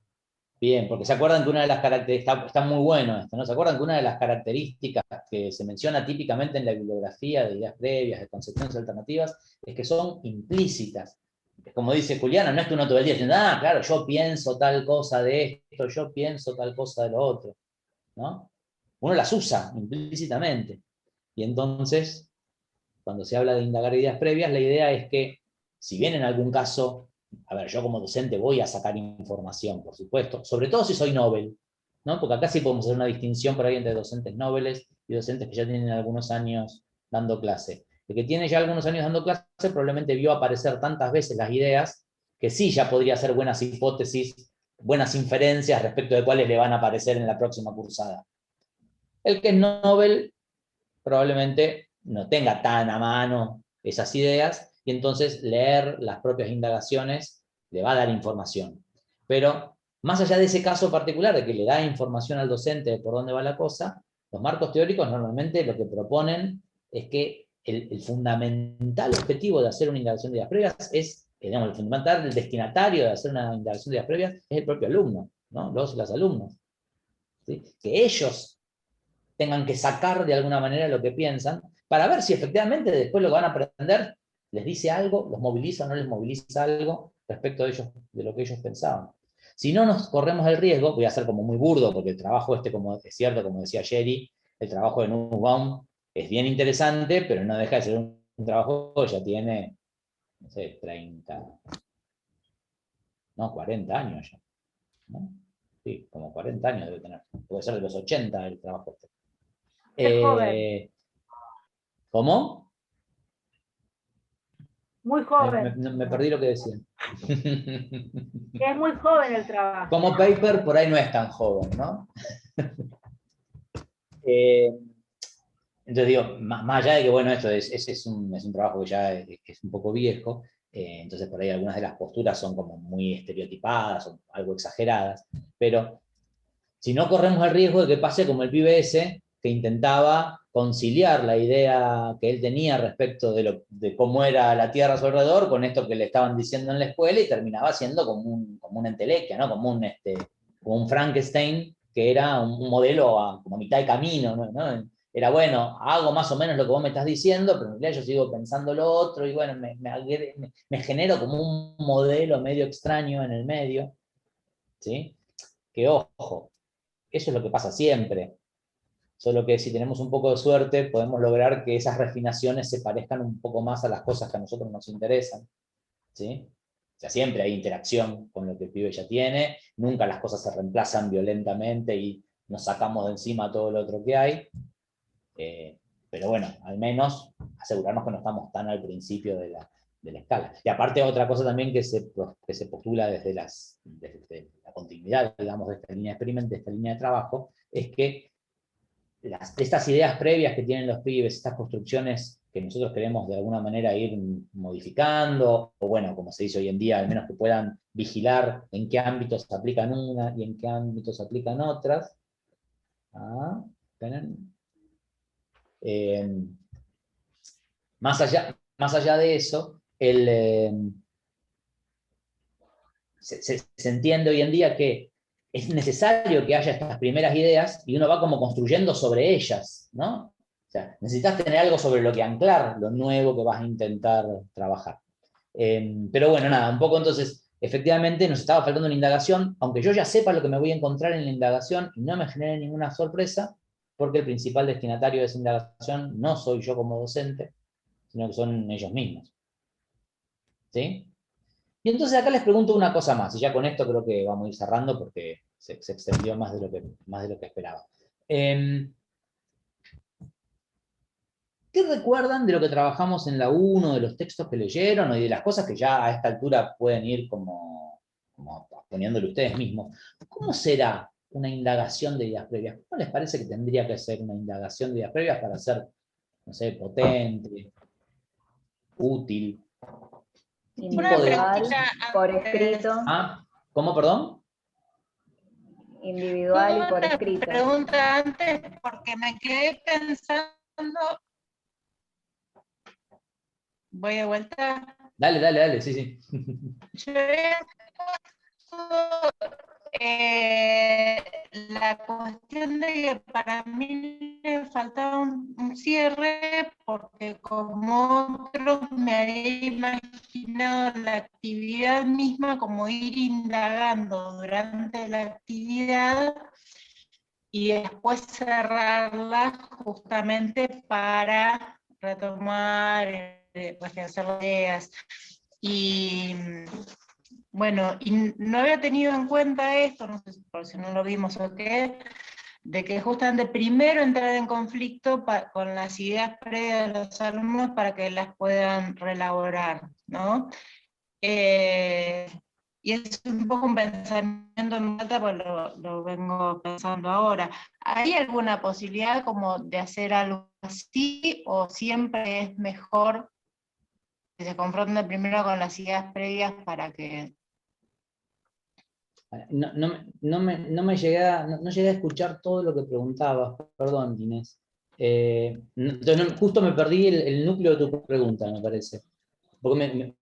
Bien, porque se acuerdan que una de las características, está muy bueno esto, ¿no? Se acuerdan que una de las características que se menciona típicamente en la bibliografía de ideas previas, de concepciones alternativas, es que son implícitas. Es como dice Juliana, no es que uno todo el día diciendo, claro, yo pienso tal cosa de esto, yo pienso tal cosa de lo otro, ¿no? Uno las usa implícitamente. Y entonces, cuando se habla de indagar ideas previas, la idea es que, si bien en algún caso, a ver, yo como docente voy a sacar información, por supuesto, sobre todo si soy Nobel, ¿no? Porque acá sí podemos hacer una distinción por ahí entre docentes Nobeles y docentes que ya tienen algunos años dando clase. El que tiene ya algunos años dando clase probablemente vio aparecer tantas veces las ideas que sí ya podría hacer buenas hipótesis, buenas inferencias respecto de cuáles le van a aparecer en la próxima cursada. El que es Nobel probablemente no tenga tan a mano esas ideas, y entonces leer las propias indagaciones le va a dar información. Pero más allá de ese caso particular, de que le da información al docente de por dónde va la cosa, los marcos teóricos normalmente lo que proponen es que el fundamental objetivo de hacer una indagación de ideas previas es, digamos, el fundamental, el destinatario de hacer una indagación de ideas previas es el propio alumno, ¿no? Los y las alumnos. ¿Sí? Que ellos tengan que sacar de alguna manera lo que piensan, para ver si efectivamente después lo que van a aprender les dice algo, los moviliza o no les moviliza algo respecto de ellos, de lo que ellos pensaban. Si no nos corremos el riesgo, voy a ser como muy burdo, porque el trabajo como es cierto, como decía Jerry, el trabajo de Nussbaum es bien interesante, pero no deja de ser un trabajo que ya tiene, no sé, 40 años ya, ¿no? Sí, como 40 años debe tener. Puede ser de los 80 el trabajo este. Es joven. ¿Cómo? Muy joven. Me perdí lo que decía. Es muy joven el trabajo. Como paper por ahí no es tan joven, ¿no? Entonces digo, más allá de que, bueno, esto es un trabajo que ya es un poco viejo, entonces por ahí algunas de las posturas son como muy estereotipadas, o algo exageradas, pero si no corremos el riesgo de que pase como el pibe ese, que intentaba conciliar la idea que él tenía respecto de cómo era la Tierra a su alrededor con esto que le estaban diciendo en la escuela, y terminaba siendo como una entelequia, ¿no? Como un Frankenstein, que era un modelo como a mitad de camino, ¿no? Era, bueno, hago más o menos lo que vos me estás diciendo, pero en realidad yo sigo pensando lo otro, y bueno, me genero como un modelo medio extraño en el medio, ¿sí? Que ojo, eso es lo que pasa siempre. Solo que si tenemos un poco de suerte, podemos lograr que esas refinaciones se parezcan un poco más a las cosas que a nosotros nos interesan, ¿sí? O sea, siempre hay interacción con lo que el pibe ya tiene, nunca las cosas se reemplazan violentamente y nos sacamos de encima todo lo otro que hay, pero bueno, al menos asegurarnos que no estamos tan al principio de la escala. Y aparte otra cosa también que se postula desde la continuidad, digamos, de esta línea de experimento, de esta línea de trabajo, es que estas ideas previas que tienen los pibes, estas construcciones que nosotros queremos de alguna manera ir modificando, o bueno, como se dice hoy en día, al menos que puedan vigilar en qué ámbitos se aplican una y en qué ámbitos se aplican otras. Más allá de eso, se entiende hoy en día que es necesario que haya estas primeras ideas y uno va como construyendo sobre ellas, ¿no? O sea, necesitas tener algo sobre lo que anclar lo nuevo que vas a intentar trabajar. Pero bueno, nada, un poco entonces, efectivamente nos estaba faltando una indagación, aunque yo ya sepa lo que me voy a encontrar en la indagación y no me genere ninguna sorpresa, porque el principal destinatario de esa indagación no soy yo como docente, sino que son ellos mismos. ¿Sí? Y entonces acá les pregunto una cosa más, y ya con esto creo que vamos a ir cerrando porque se extendió más de lo que esperaba. ¿Qué recuerdan de lo que trabajamos en la 1, de los textos que leyeron, y de las cosas que ya a esta altura pueden ir como poniéndole ustedes mismos? ¿Cómo será una indagación de ideas previas? ¿Cómo les parece que tendría que ser una indagación de ideas previas para ser, no sé, potente, útil? Individual, por escrito. ¿Cómo, perdón? individual y por Una escrito. pregunta antes, porque me quedé pensando. Voy de vuelta. Dale, sí. Yo he puesto, la cuestión de que para mí le faltaba un cierre, porque como otros me había imaginado la actividad misma como ir indagando durante la actividad y después cerrarla justamente para retomar, hacer ideas. Y bueno, y no había tenido en cuenta esto, no sé por si no lo vimos o qué, de que justamente primero entrar en conflicto con las ideas previas de los alumnos para que las puedan reelaborar, ¿no? Y es un poco un pensamiento en meta, pues lo vengo pensando ahora. ¿Hay alguna posibilidad como de hacer algo así, o siempre es mejor que se confronten primero con las ideas previas para que... No llegué a escuchar todo lo que preguntabas, perdón, Inés. Entonces, justo me perdí el núcleo de tu pregunta, me parece. Porque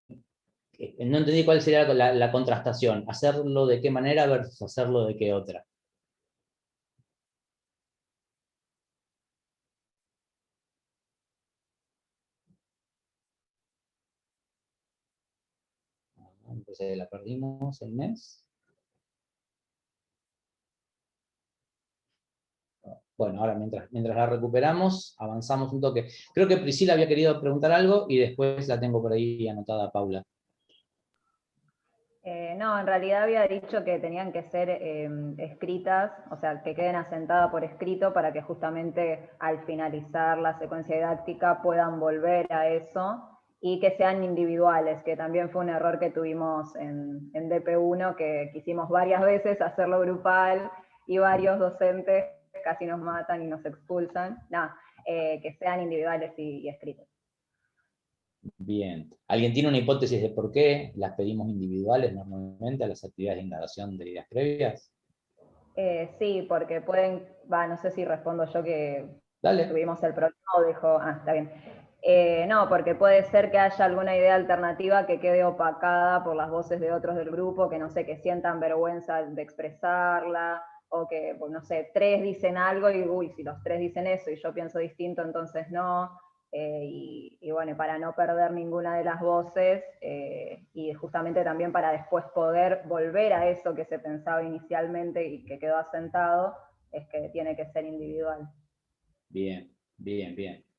no entendí cuál sería la contrastación. ¿Hacerlo de qué manera versus hacerlo de qué otra? Entonces la perdimos el mes. Bueno, ahora mientras la recuperamos, avanzamos un toque. Creo que Priscila había querido preguntar algo y después la tengo por ahí anotada, Paula. No, en realidad había dicho que tenían que ser escritas, o sea, que queden asentadas por escrito para que justamente al finalizar la secuencia didáctica puedan volver a eso y que sean individuales, que también fue un error que tuvimos en DP1, que quisimos varias veces hacerlo grupal y varios docentes casi nos matan y nos expulsan. Nada, que sean individuales y escritos. Bien. ¿Alguien tiene una hipótesis de por qué las pedimos individuales normalmente a las actividades de indagación de ideas previas? Sí, porque pueden, no sé si respondo yo que Dale. tuvimos el problema o dejo, está bien. No, porque puede ser que haya alguna idea alternativa que quede opacada por las voces de otros del grupo, que no sé, que sientan vergüenza de expresarla, o que, pues, no sé, 3 dicen algo y, uy, si los 3 dicen eso y yo pienso distinto, entonces no. Y bueno, para no perder ninguna de las voces, y justamente también para después poder volver a eso que se pensaba inicialmente y que quedó asentado, es que tiene que ser individual. Bien.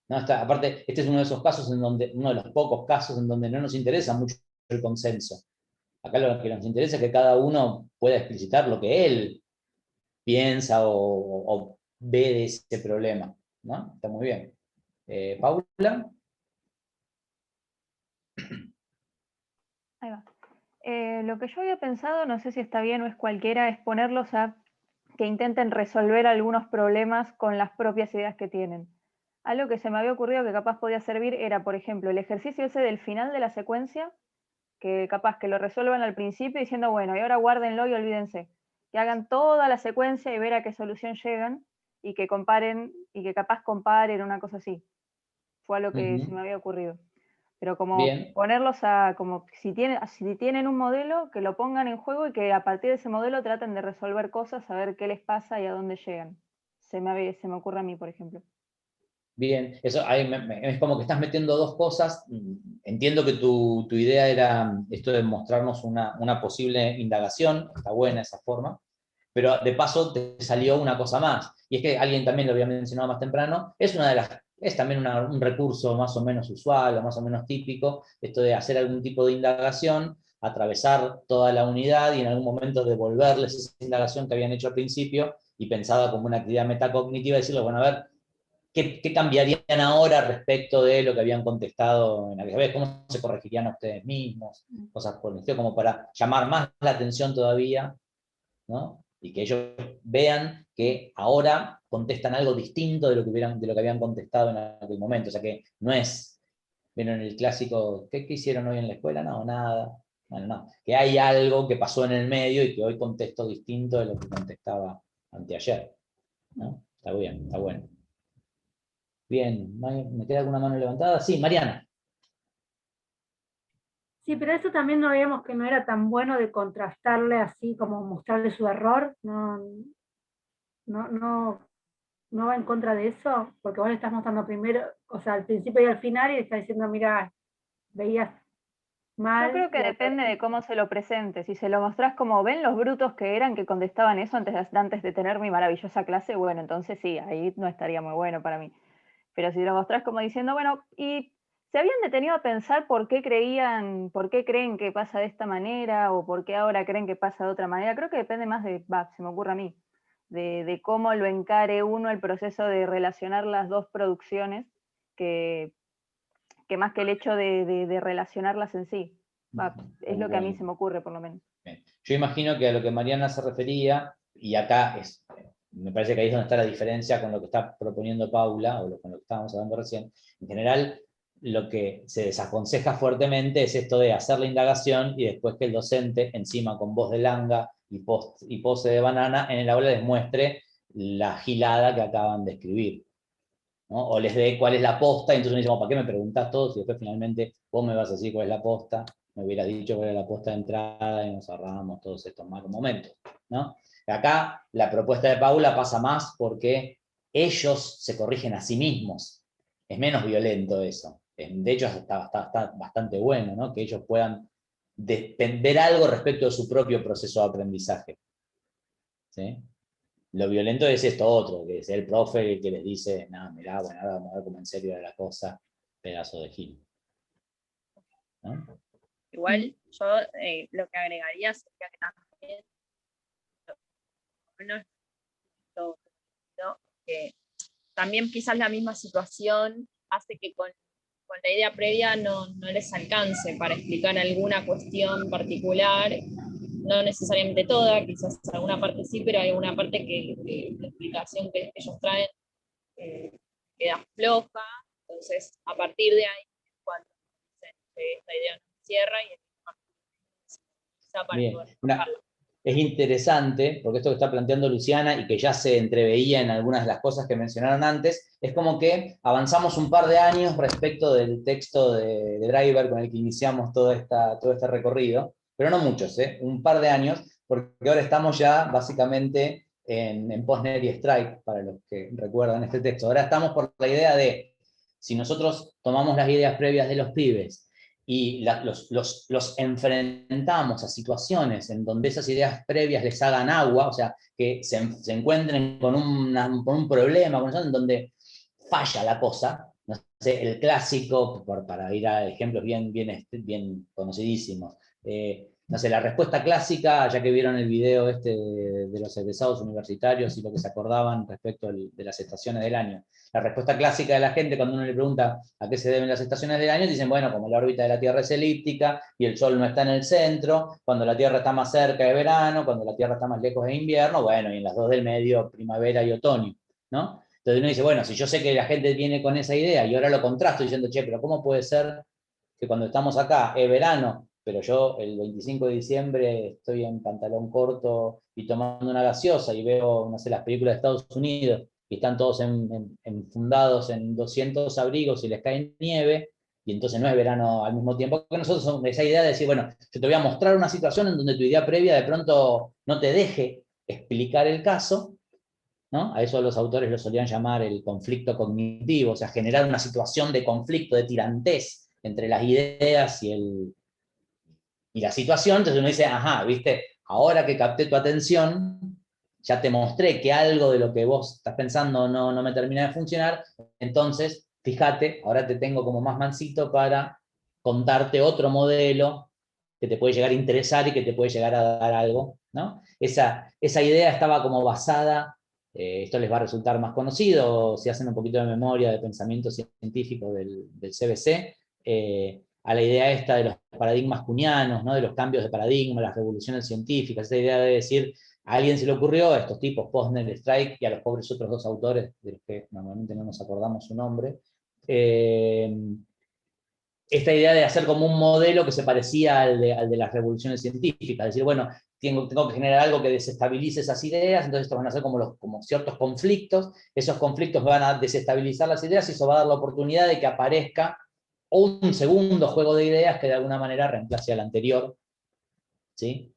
No, aparte, este es uno de esos casos uno de los pocos casos en donde no nos interesa mucho el consenso. Acá lo que nos interesa es que cada uno pueda explicitar lo que él piensa o ve de ese problema, ¿no? Está muy bien. Paula. Ahí va. Lo que yo había pensado, no sé si está bien o es cualquiera, es ponerlos a que intenten resolver algunos problemas con las propias ideas que tienen. Algo que se me había ocurrido que capaz podía servir era, por ejemplo, el ejercicio ese del final de la secuencia, que capaz que lo resuelvan al principio diciendo, bueno, y ahora guárdenlo y olvídense. Que hagan toda la secuencia y ver a qué solución llegan, y que comparen, y que capaz comparen una cosa así. Fue algo que se me había ocurrido. Pero como Bien. ponerlos a, como si tienen un modelo, que lo pongan en juego y que a partir de ese modelo traten de resolver cosas, a ver qué les pasa y a dónde llegan. Se me ocurre a mí, por ejemplo. Bien, eso ahí es como que estás metiendo dos cosas. Entiendo que tu idea era esto de mostrarnos una posible indagación, está buena esa forma, pero de paso te salió una cosa más, y es que alguien también lo había mencionado más temprano, es también un recurso más o menos usual o más o menos típico, esto de hacer algún tipo de indagación, atravesar toda la unidad y en algún momento devolverles esa indagación que habían hecho al principio y pensada como una actividad metacognitiva, decirles, bueno, a ver, ¿qué cambiarían ahora respecto de lo que habían contestado en aquella vez? ¿Cómo se corregirían a ustedes mismos? Cosas por el estilo, como para llamar más la atención todavía, ¿no? Y que ellos vean que ahora contestan algo distinto de lo que habían contestado en aquel momento. O sea que no es, vieron el clásico, ¿qué hicieron hoy en la escuela? No, nada. Bueno, no, que hay algo que pasó en el medio y que hoy contesto distinto de lo que contestaba anteayer, ¿no? Está bien, está bueno. Bien, ¿me queda alguna mano levantada? Sí, Mariana. Sí, pero eso también no veíamos que no era tan bueno de contrastarle así, como mostrarle su error, no va en contra de eso, porque vos le estás mostrando primero, o sea, al principio y al final, y le estás diciendo, mira, veías mal. Yo creo que depende de cómo se lo presente. Si se lo mostrás como, ven los brutos que eran que contestaban eso antes de tener mi maravillosa clase, bueno, entonces sí, ahí no estaría muy bueno para mí. Pero si lo mostrás como diciendo, bueno, y se habían detenido a pensar por qué creen que pasa de esta manera, o por qué ahora creen que pasa de otra manera, creo que depende más se me ocurre a mí, de cómo lo encare uno el proceso de relacionar las dos producciones, que más que el hecho de relacionarlas en sí. Es lo que a mí se me ocurre, por lo menos. Bien. Yo imagino que a lo que Mariana se refería, y acá me parece que ahí es donde está la diferencia con lo que está proponiendo Paula, con lo que estábamos hablando recién. En general, lo que se desaconseja fuertemente es esto de hacer la indagación y después que el docente, encima con voz de langa y pose de banana, en el aula les muestre la gilada que acaban de escribir, ¿no? O les dé cuál es la posta, y entonces uno dice, ¿para qué me preguntás todo si después finalmente vos me vas a decir cuál es la posta? Me hubieras dicho cuál es la posta de entrada y nos ahorrábamos todos estos malos momentos, ¿no? Acá la propuesta de Paula pasa más porque ellos se corrigen a sí mismos. Es menos violento eso. De hecho, está bastante bueno, ¿no? Que ellos puedan ver algo respecto de su propio proceso de aprendizaje, ¿sí? Lo violento es esto otro, que es el profe que les dice, no, mirá, bueno, ahora vamos a ver cómo en serio era la cosa, pedazo de gil, ¿no? Igual yo lo que agregaría sería que también, que también quizás la misma situación hace que con la idea previa no les alcance para explicar alguna cuestión particular, no necesariamente toda, quizás alguna parte sí, pero hay alguna parte que la explicación que ellos traen queda floja, entonces a partir de ahí cuando dicen que esta idea no cierra y para Bien. poder trabajarla. Es interesante, porque esto que está planteando Luciana y que ya se entreveía en algunas de las cosas que mencionaron antes, es como que avanzamos un par de años respecto del texto de Driver con el que iniciamos todo este recorrido, pero no muchos, un par de años, porque ahora estamos ya básicamente en Posner y Strike, para los que recuerdan este texto. Ahora estamos por la idea de, si nosotros tomamos las ideas previas de los pibes, y los enfrentamos a situaciones en donde esas ideas previas les hagan agua, o sea, que se encuentren con un problema, en donde falla la cosa, no sé, el clásico, para ir a ejemplos bien conocidísimos, no sé, la respuesta clásica, ya que vieron el video de los egresados universitarios y lo que se acordaban respecto de las estaciones del año. La respuesta clásica de la gente cuando uno le pregunta a qué se deben las estaciones del año, dicen, bueno, como la órbita de la Tierra es elíptica y el Sol no está en el centro, cuando la Tierra está más cerca de verano, cuando la Tierra está más lejos de invierno, bueno, y en las dos del medio, primavera y otoño, ¿no? Entonces uno dice, bueno, si yo sé que la gente viene con esa idea y ahora lo contrasto diciendo, che, pero ¿cómo puede ser que cuando estamos acá es verano, pero yo el 25 de diciembre estoy en pantalón corto y tomando una gaseosa y veo, no sé, las películas de Estados Unidos y están todos enfundados en 200 abrigos y les cae nieve, y entonces no es verano al mismo tiempo? Porque nosotros somos esa idea de decir, bueno, yo te voy a mostrar una situación en donde tu idea previa de pronto no te deje explicar el caso, ¿no? A eso los autores lo solían llamar el conflicto cognitivo, o sea, generar una situación de conflicto, de tirantez entre las ideas y la situación. Entonces uno dice, ajá, viste, ahora que capté tu atención, ya te mostré que algo de lo que vos estás pensando no me termina de funcionar, entonces, fíjate, ahora te tengo como más mansito para contarte otro modelo que te puede llegar a interesar y que te puede llegar a dar algo, ¿no? Esa idea estaba como basada, esto les va a resultar más conocido, si hacen un poquito de memoria de pensamiento científico del CBC, a la idea esta de los paradigmas kuhnianos, ¿no? De los cambios de paradigma, las revoluciones científicas, esa idea de decir, a alguien se le ocurrió, a estos tipos, Posner, Strike, y a los pobres otros dos autores, de los que normalmente no nos acordamos su nombre, se esta idea de hacer como un modelo que se parecía al de las revoluciones científicas, decir, bueno, tengo que generar algo que desestabilice esas ideas, entonces estos van a ser como ciertos conflictos, esos conflictos van a desestabilizar las ideas y eso va a dar la oportunidad de que aparezca un segundo juego de ideas que de alguna manera reemplace al anterior, ¿sí?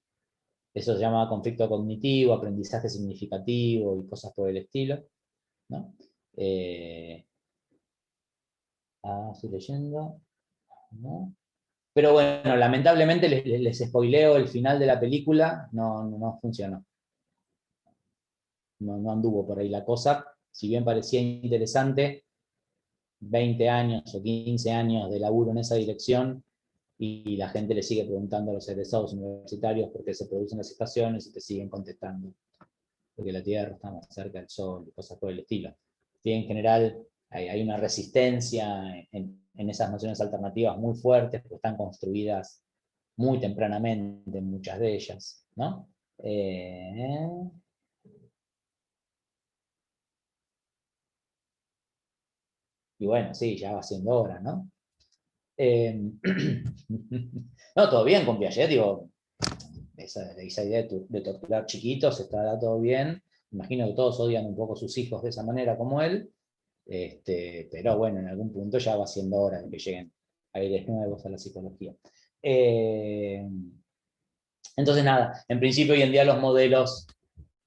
Eso se llama conflicto cognitivo, aprendizaje significativo y cosas por el estilo, ¿no? Estoy leyendo, ¿no? Pero bueno, lamentablemente les spoileo el final de la película, no funcionó. No anduvo por ahí la cosa, si bien parecía interesante, 20 años o 15 años de laburo en esa dirección, y la gente le sigue preguntando a los egresados universitarios por qué se producen las estaciones y te siguen contestando, porque la Tierra está más cerca del Sol, y cosas por el estilo. Y en general hay una resistencia en esas nociones alternativas muy fuertes, porque están construidas muy tempranamente, muchas de ellas, ¿no? Y bueno, sí, ya va siendo hora, ¿no? No, todo bien con Piaget, digo, esa idea de torturar chiquitos, está todo bien. Imagino que todos odian un poco a sus hijos de esa manera como él, pero bueno, en algún punto ya va siendo hora de que lleguen aires nuevos a la psicología. Entonces nada, en principio hoy en día los modelos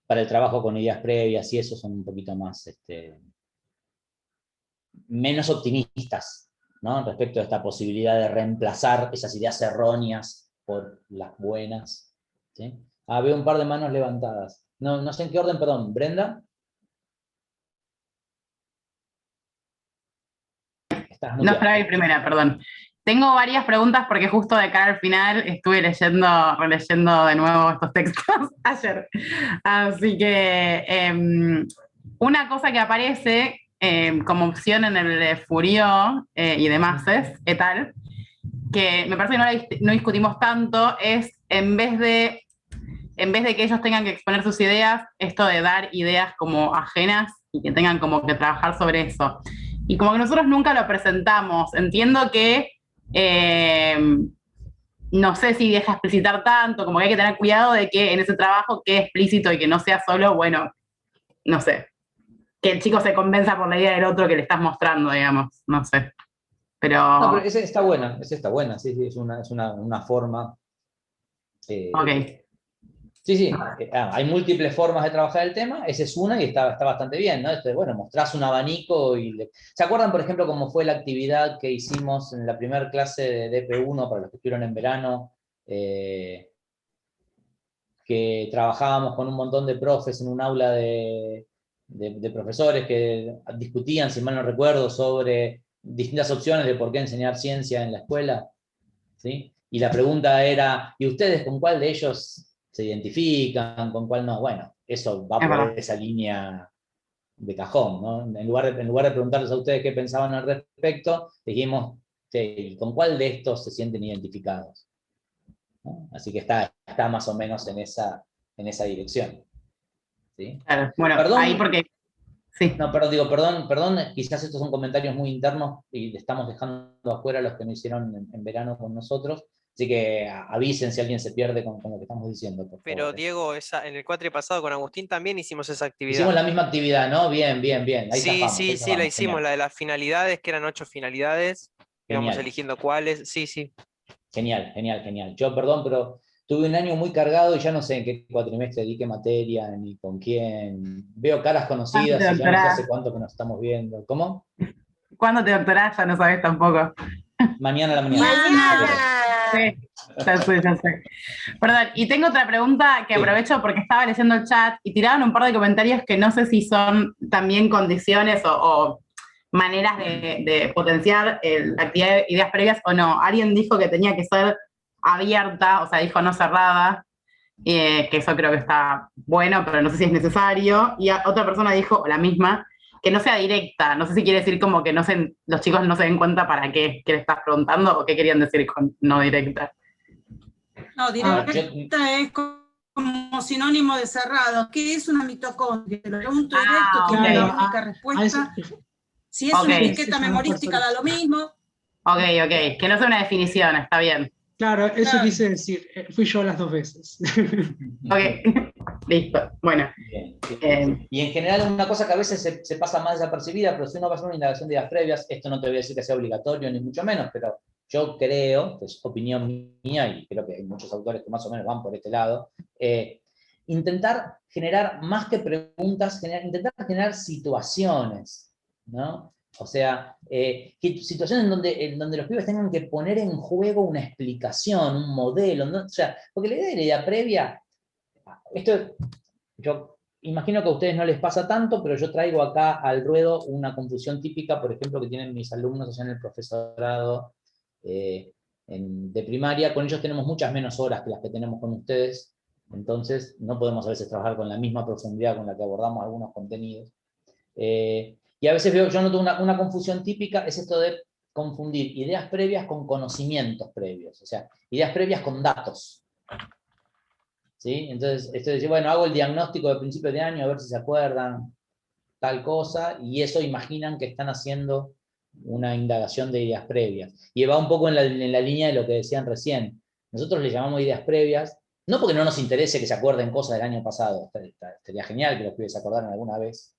para el trabajo con ideas previas y eso son un poquito más, menos optimistas, ¿no? Respecto a esta posibilidad de reemplazar esas ideas erróneas por las buenas, ¿sí? Veo un par de manos levantadas. No sé en qué orden, perdón. ¿Brenda? No esperaba ir primera, perdón. Tengo varias preguntas porque justo de cara al final estuve releyendo de nuevo estos textos ayer. Así que una cosa que aparece como opción en el de Fourier y demás et al, que me parece que no discutimos tanto, es en vez de que ellos tengan que exponer sus ideas, esto de dar ideas como ajenas y que tengan como que trabajar sobre eso. Y como que nosotros nunca lo presentamos. Entiendo que no sé si deja explicitar tanto, como que hay que tener cuidado de que en ese trabajo quede explícito y que no sea solo, bueno, no sé, que el chico se convenza por la idea del otro que le estás mostrando, digamos, no sé. Pero... No, pero esa está buena, sí, es una forma. Ok. Sí, hay múltiples formas de trabajar el tema, esa es una y está bastante bien, ¿no? Bueno, mostrás un abanico y... ¿Se acuerdan, por ejemplo, cómo fue la actividad que hicimos en la primera clase de DP1 para los que estuvieron en verano? Que trabajábamos con un montón de profes en un aula de profesores que discutían, si mal no recuerdo, sobre distintas opciones de por qué enseñar ciencia en la escuela, ¿sí? Y la pregunta era, ¿y ustedes con cuál de ellos se identifican, con cuál no? Bueno, eso va por esa línea de cajón, ¿no? En lugar de preguntarles a ustedes qué pensaban al respecto, dijimos, ¿con cuál de estos se sienten identificados? ¿No? Así que está más o menos en esa dirección, ¿sí? Claro, bueno, perdón, ahí porque... Sí. No, perdón, quizás estos son comentarios muy internos y le estamos dejando afuera a los que no hicieron en verano con nosotros, así que avisen si alguien se pierde con lo que estamos diciendo. Pero Diego, en el cuatri pasado con Agustín también hicimos esa actividad. Hicimos la misma actividad, ¿no? Bien. Ahí sí, zafamos, sí, la hicimos, genial. la de las finalidades, que eran 8 finalidades, íbamos eligiendo cuáles, sí. Genial. Yo, perdón, pero tuve un año muy cargado y ya no sé en qué cuatrimestre di qué materia, ni con quién. Veo caras conocidas y ya no sé hace cuánto que nos estamos viendo. ¿Cómo? ¿Cuándo te doctorás? Ya no sabes tampoco. Mañana a la mañana. Sí, ya sé. Perdón, y tengo otra pregunta que aprovecho porque estaba leyendo el chat y tiraban un par de comentarios que no sé si son también condiciones o maneras de potenciar la actividad de ideas previas o no. Alguien dijo que tenía que ser abierta, o sea, dijo no cerrada, que eso creo que está bueno, pero no sé si es necesario. Y otra persona dijo, o la misma, que no sea directa. No sé si quiere decir como que los chicos no se den cuenta para qué le estás preguntando o qué querían decir con no directa. No, directa es como sinónimo de cerrado. ¿Qué es una mitocondria? Te lo pregunto directo, tiene la única respuesta. Si es una etiqueta memorística da lo mismo. Ok, que no sea una definición, está bien. Claro, eso quise decir, fui yo las 2 veces. Ok, listo, bueno. Bien. Y en general una cosa que a veces se pasa más desapercibida, pero si uno va a hacer una indagación de ideas previas, esto no te voy a decir que sea obligatorio, ni mucho menos, pero yo creo, es opinión mía, y creo que hay muchos autores que más o menos van por este lado, intentar generar, más que preguntas, intentar generar situaciones, ¿no? O sea, situaciones en donde los pibes tengan que poner en juego una explicación, un modelo, ¿no? O sea, porque la idea de la idea previa, esto yo imagino que a ustedes no les pasa tanto, pero yo traigo acá al ruedo una confusión típica, por ejemplo, que tienen mis alumnos allá en el profesorado de primaria. Con ellos tenemos muchas menos horas que las que tenemos con ustedes, entonces no podemos a veces trabajar con la misma profundidad con la que abordamos algunos contenidos. Y a veces veo, yo noto una confusión típica, es esto de confundir ideas previas con conocimientos previos, o sea, ideas previas con datos. ¿Sí? Entonces, esto de decir, bueno, hago el diagnóstico de principio de año a ver si se acuerdan tal cosa, y eso imaginan que están haciendo una indagación de ideas previas. Y va un poco en la línea de lo que decían recién. Nosotros le llamamos ideas previas, no porque no nos interese que se acuerden cosas del año pasado, estaría genial que los pibes se acordaran alguna vez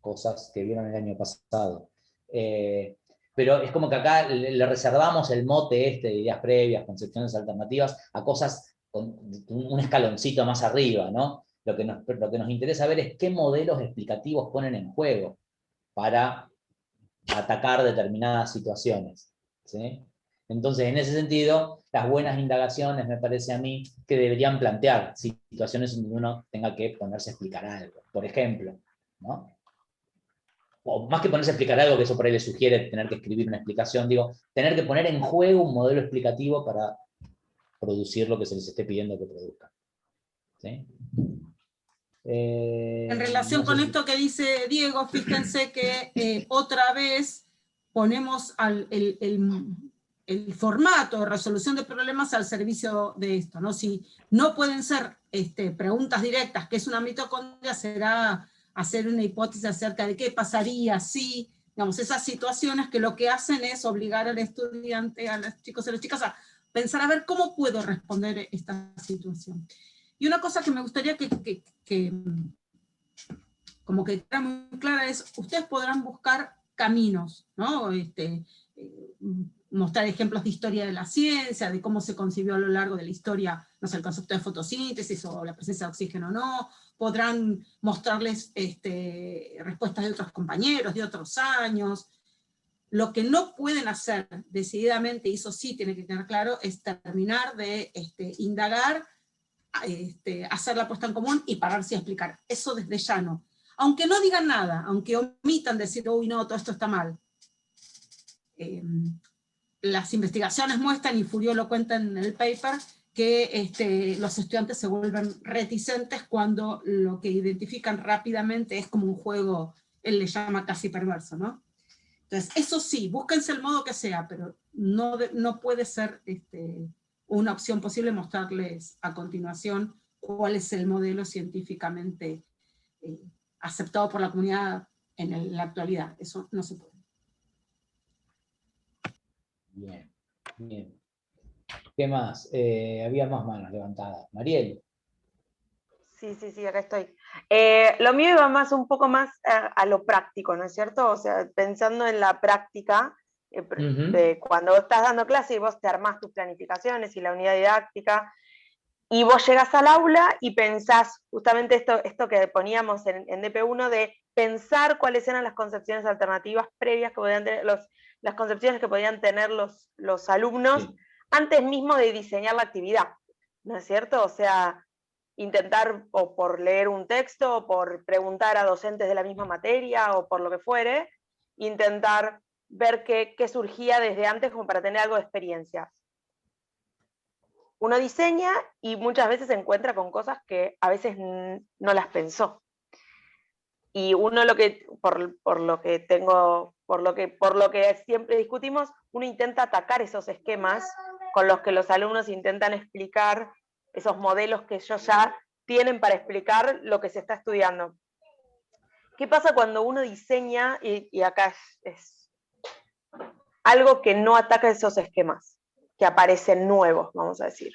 cosas que vieron el año pasado. Pero es como que acá le reservamos el mote de ideas previas, concepciones alternativas, a cosas con un escaloncito más arriba, ¿no? Lo que nos interesa ver es qué modelos explicativos ponen en juego para atacar determinadas situaciones, ¿sí? Entonces, en ese sentido, las buenas indagaciones, me parece a mí, que deberían plantear situaciones donde uno tenga que ponerse a explicar algo, por ejemplo, ¿no? O más que ponerse a explicar algo, que eso por ahí le sugiere tener que escribir una explicación, digo, tener que poner en juego un modelo explicativo para producir lo que se les esté pidiendo que produzcan. ¿Sí? En relación con esto que dice Diego, fíjense que otra vez ponemos el formato de resolución de problemas al servicio de esto, ¿no? Si no pueden ser preguntas directas, ¿qué es una mitocondria? Será hacer una hipótesis acerca de qué pasaría si, digamos, esas situaciones que lo que hacen es obligar al estudiante, a los chicos y a las chicas a pensar a ver cómo puedo responder esta situación. Y una cosa que me gustaría que como que queda muy clara es, ustedes podrán buscar caminos, ¿no? Mostrar ejemplos de historia de la ciencia, de cómo se concibió a lo largo de la historia, no sé, el concepto de fotosíntesis o la presencia de oxígeno o no, podrán mostrarles respuestas de otros compañeros, de otros años. Lo que no pueden hacer decididamente, y eso sí tiene que quedar claro, es terminar de indagar, hacer la puesta en común y pararse a explicar. Eso desde ya no. Aunque no digan nada, aunque omitan decir, uy, no, todo esto está mal. Las investigaciones muestran, y Furió lo cuenta en el paper, que los estudiantes se vuelven reticentes cuando lo que identifican rápidamente es como un juego, él le llama casi perverso, ¿no? Entonces, eso sí, búsquense el modo que sea, pero no puede ser una opción posible mostrarles a continuación cuál es el modelo científicamente aceptado por la comunidad en la actualidad. Eso no se puede. Bien, bien. ¿Qué más? Había más manos levantadas. Mariel. Sí, acá estoy. Lo mío iba un poco más a lo práctico, ¿no es cierto? O sea, pensando en la práctica, de cuando estás dando clase y vos te armás tus planificaciones y la unidad didáctica, y vos llegás al aula y pensás justamente esto que poníamos en DP1, de pensar cuáles eran las concepciones alternativas previas que podían tener, las concepciones que podían tener los alumnos, sí, antes mismo de diseñar la actividad, ¿no es cierto? O sea, intentar o por leer un texto, o por preguntar a docentes de la misma materia, o por lo que fuere, intentar ver qué surgía desde antes como para tener algo de experiencia. Uno diseña y muchas veces se encuentra con cosas que a veces no las pensó. Y uno por lo que siempre discutimos, uno intenta atacar esos esquemas con los que los alumnos intentan explicar esos modelos que ellos ya tienen para explicar lo que se está estudiando. ¿Qué pasa cuando uno diseña, y acá es algo que no ataca esos esquemas, que aparecen nuevos, vamos a decir.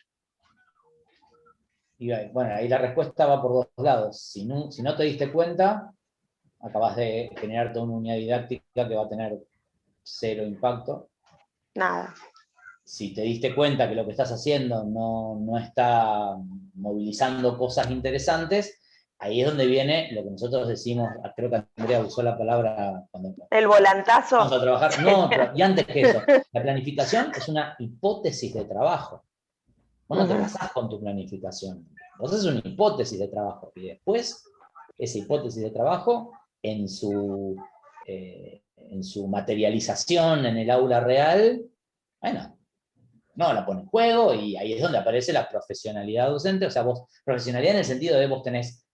Y bueno, ahí la respuesta va por dos lados. Si no te diste cuenta, acabas de generar toda una unidad didáctica que va a tener 0 impacto. Nada. Si te diste cuenta que lo que estás haciendo no está movilizando cosas interesantes, ahí es donde viene lo que nosotros decimos, creo que Andrea usó la palabra cuando el volantazo. vamos a trabajar. No, y antes que eso, la planificación es una hipótesis de trabajo. Vos no te basás con tu planificación. Vos haces una hipótesis de trabajo y después esa hipótesis de trabajo en su materialización en el aula real, bueno, no, la pone en juego y ahí es donde aparece la profesionalidad docente. O sea, profesionalidad en el sentido de vos tenés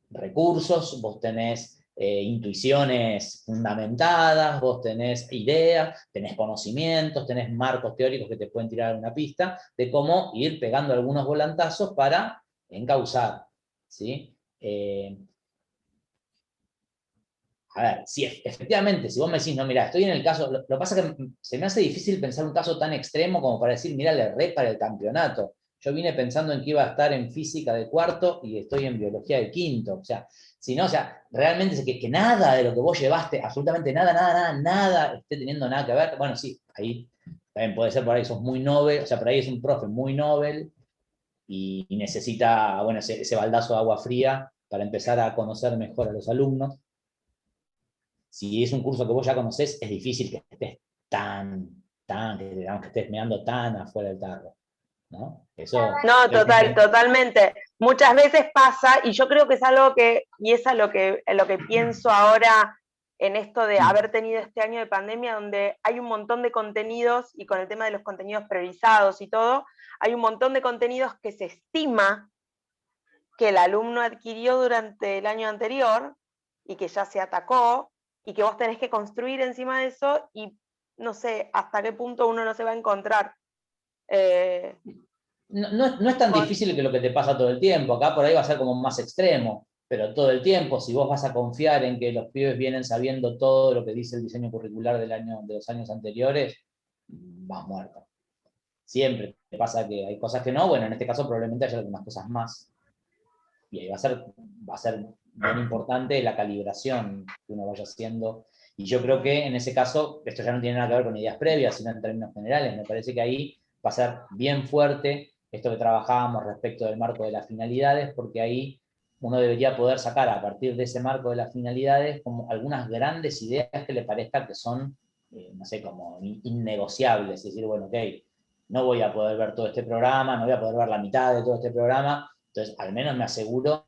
recursos, vos tenés intuiciones fundamentadas, vos tenés ideas, tenés conocimientos, tenés marcos teóricos que te pueden tirar una pista de cómo ir pegando algunos volantazos para encauzar, ¿sí? A ver, si efectivamente, si vos me decís, no, mira, estoy en el caso, lo que pasa es que se me hace difícil pensar un caso tan extremo como para decir, mira, le erré para el campeonato. Yo vine pensando en que iba a estar en física de cuarto y estoy en biología de quinto. O sea, si no, o sea, realmente es que nada de lo que vos llevaste, absolutamente nada, esté teniendo nada que ver. Bueno, sí, ahí también puede ser por ahí, sos muy Nobel, o sea, por ahí es un profe muy Nobel y necesita, bueno, ese baldazo de agua fría para empezar a conocer mejor a los alumnos. Si es un curso que vos ya conocés, es difícil que estés que estés meando tan afuera del tarro, ¿no? Eso, no, totalmente. Muchas veces pasa, y yo creo que es algo que, y es a lo que pienso ahora en esto de haber tenido este año de pandemia, donde hay un montón de contenidos, y con el tema de los contenidos priorizados y todo, hay un montón de contenidos que se estima que el alumno adquirió durante el año anterior, y que ya se atacó, y que vos tenés que construir encima de eso, y no sé hasta qué punto uno no se va a encontrar. No es tan difícil que lo que te pasa todo el tiempo, acá por ahí va a ser como más extremo, pero todo el tiempo, si vos vas a confiar en que los pibes vienen sabiendo todo lo que dice el diseño curricular de los años anteriores, vas muerto. Siempre te pasa que hay cosas que no, bueno, en este caso probablemente haya algunas cosas más. Y ahí va a ser bien importante la calibración que uno vaya haciendo. Y yo creo que en ese caso, esto ya no tiene nada que ver con ideas previas, sino en términos generales. Me parece que ahí va a ser bien fuerte esto que trabajábamos respecto del marco de las finalidades, porque ahí uno debería poder sacar a partir de ese marco de las finalidades como algunas grandes ideas que le parezca que son, no sé, como innegociables. Es decir, bueno, ok, no voy a poder ver todo este programa, no voy a poder ver la mitad de todo este programa, entonces al menos me aseguro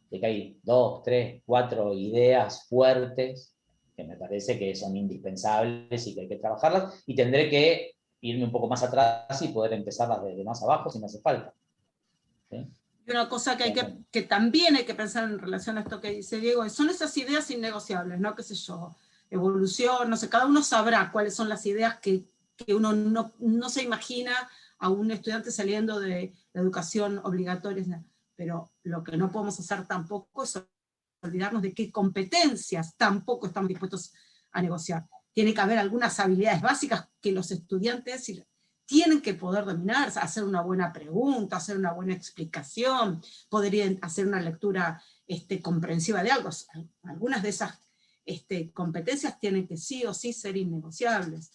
de que hay 2, 3, 4 ideas fuertes que me parece que son indispensables y que hay que trabajarlas, y tendré que irme un poco más atrás y poder empezarlas desde más abajo si me hace falta. ¿Sí? Y una cosa que también hay que pensar en relación a esto que dice Diego, son esas ideas innegociables, ¿no? Qué sé yo, evolución, no sé, cada uno sabrá cuáles son las ideas que uno no se imagina a un estudiante saliendo de la educación obligatoria, pero lo que no podemos hacer tampoco es olvidarnos de qué competencias tampoco estamos dispuestos a negociar. Tiene que haber algunas habilidades básicas que los estudiantes tienen que poder dominar, hacer una buena pregunta, hacer una buena explicación, poder hacer una lectura comprensiva de algo. Algunas de esas competencias tienen que sí o sí ser innegociables.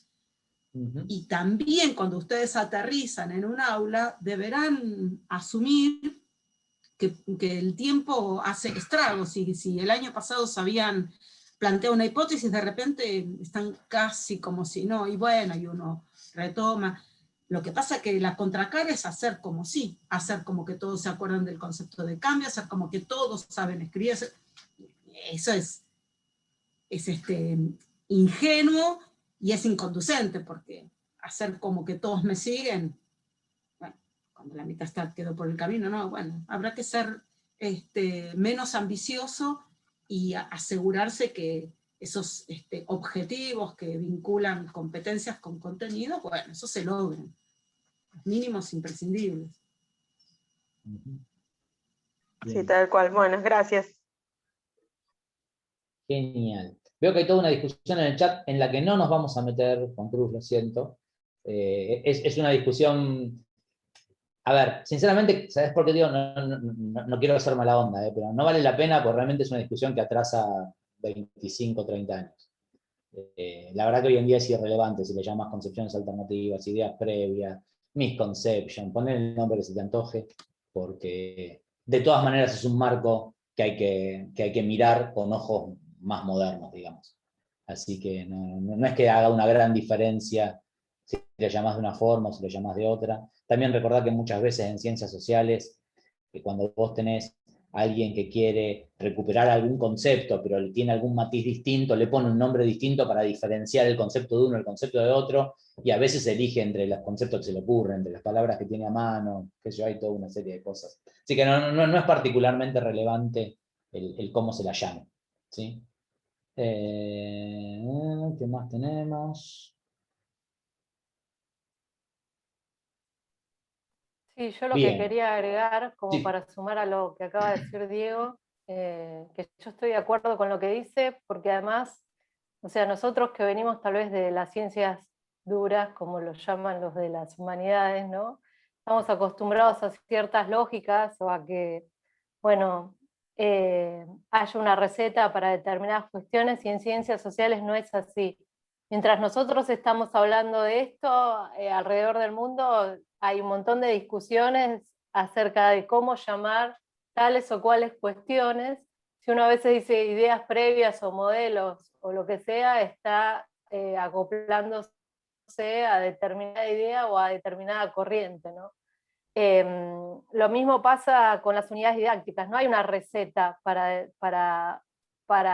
Y también cuando ustedes aterrizan en un aula, deberán asumir que el tiempo hace estragos. Si el año pasado sabían plantear una hipótesis, de repente están casi como si no, y bueno, y uno retoma. Lo que pasa es que la contracara es hacer como sí, hacer como que todos se acuerdan del concepto de cambio, hacer como que todos saben escribir. Eso es ingenuo y es inconducente, porque hacer como que todos me siguen, bueno, cuando la mitad quedó por el camino, no, bueno, habrá que ser menos ambicioso y asegurarse que esos objetivos que vinculan competencias con contenido, bueno, eso se logren, los mínimos imprescindibles. Sí, tal cual. Bueno, gracias. Genial. Veo que hay toda una discusión en el chat en la que no nos vamos a meter, Juan Cruz, lo siento. Es una discusión... A ver, sinceramente, ¿sabes por qué digo? No quiero hacer mala onda, pero no vale la pena porque realmente es una discusión que atrasa 25, 30 años. La verdad que hoy en día es irrelevante si le llamas concepciones alternativas, ideas previas, misconception, poner el nombre que se te antoje, porque de todas maneras es un marco que hay que mirar con ojos más modernos, digamos. Así que no es que haga una gran diferencia si le llamas de una forma o si le llamas de otra. También recordad que muchas veces en ciencias sociales, que cuando vos tenés a alguien que quiere recuperar algún concepto, pero le tiene algún matiz distinto, le pone un nombre distinto para diferenciar el concepto de uno del concepto de otro, y a veces elige entre los conceptos que se le ocurren, entre las palabras que tiene a mano, qué sé yo, hay toda una serie de cosas. Así que no es particularmente relevante el cómo se la llame, ¿sí? ¿Qué más tenemos? Sí, yo lo Bien. que quería agregar, como Sí. para sumar a lo que acaba de decir Diego, que yo estoy de acuerdo con lo que dice, porque además, o sea, nosotros que venimos tal vez de las ciencias duras, como lo llaman los de las humanidades, ¿no? Estamos acostumbrados a ciertas lógicas o a que, bueno, haya una receta para determinadas cuestiones, y en ciencias sociales no es así. Mientras nosotros estamos hablando de esto, alrededor del mundo hay un montón de discusiones acerca de cómo llamar tales o cuales cuestiones. Si uno a veces dice ideas previas o modelos o lo que sea, está acoplándose a determinada idea o a determinada corriente, ¿no? Lo mismo pasa con las unidades didácticas, no hay una receta para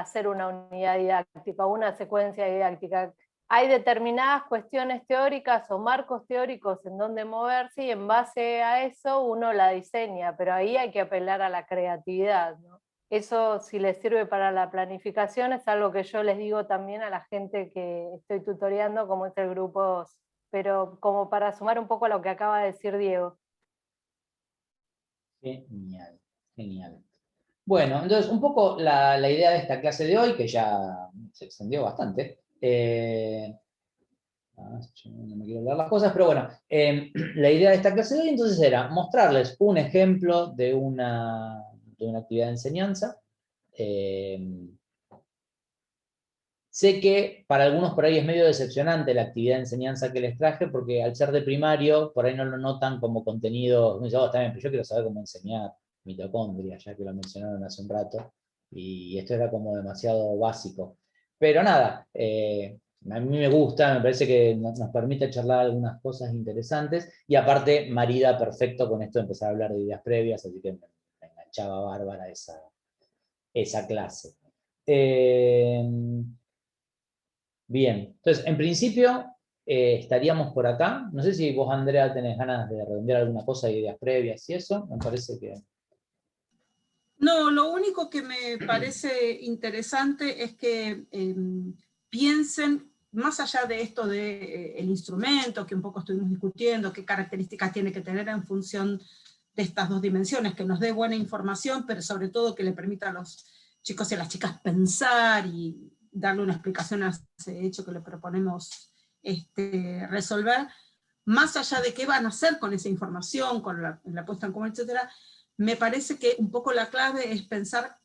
hacer una unidad didáctica o una secuencia didáctica. Hay determinadas cuestiones teóricas o marcos teóricos en donde moverse, y en base a eso uno la diseña, pero ahí hay que apelar a la creatividad, ¿no? Eso, si les sirve para la planificación, es algo que yo les digo también a la gente que estoy tutoreando, como es el grupo, pero como para sumar un poco a lo que acaba de decir Diego. Genial, genial. Bueno, entonces un poco la idea de esta clase de hoy, que ya se extendió bastante, no me quiero hablar las cosas, pero bueno, la idea de esta clase de hoy entonces era mostrarles un ejemplo de una actividad de enseñanza. Sé que para algunos por ahí es medio decepcionante la actividad de enseñanza que les traje, porque al ser de primario, por ahí no lo notan como contenido. Me dicen, está bien, pero yo quiero saber cómo enseñar mitocondria, ya que lo mencionaron hace un rato, y esto era como demasiado básico. Pero nada, a mí me gusta, me parece que nos permite charlar algunas cosas interesantes, y aparte marida perfecto con esto de empezar a hablar de ideas previas, así que me enganchaba bárbara esa clase. Bien, entonces en principio estaríamos por acá. No sé si vos, Andrea, tenés ganas de redondear alguna cosa de ideas previas y eso, me parece que... No, lo único que me parece interesante es que piensen, más allá de esto del instrumento, que un poco estuvimos discutiendo, qué características tiene que tener en función de estas dos dimensiones, que nos dé buena información, pero sobre todo que le permita a los chicos y a las chicas pensar y darle una explicación a ese hecho que le proponemos resolver, más allá de qué van a hacer con esa información, con la puesta en común, etc., me parece que un poco la clave es pensar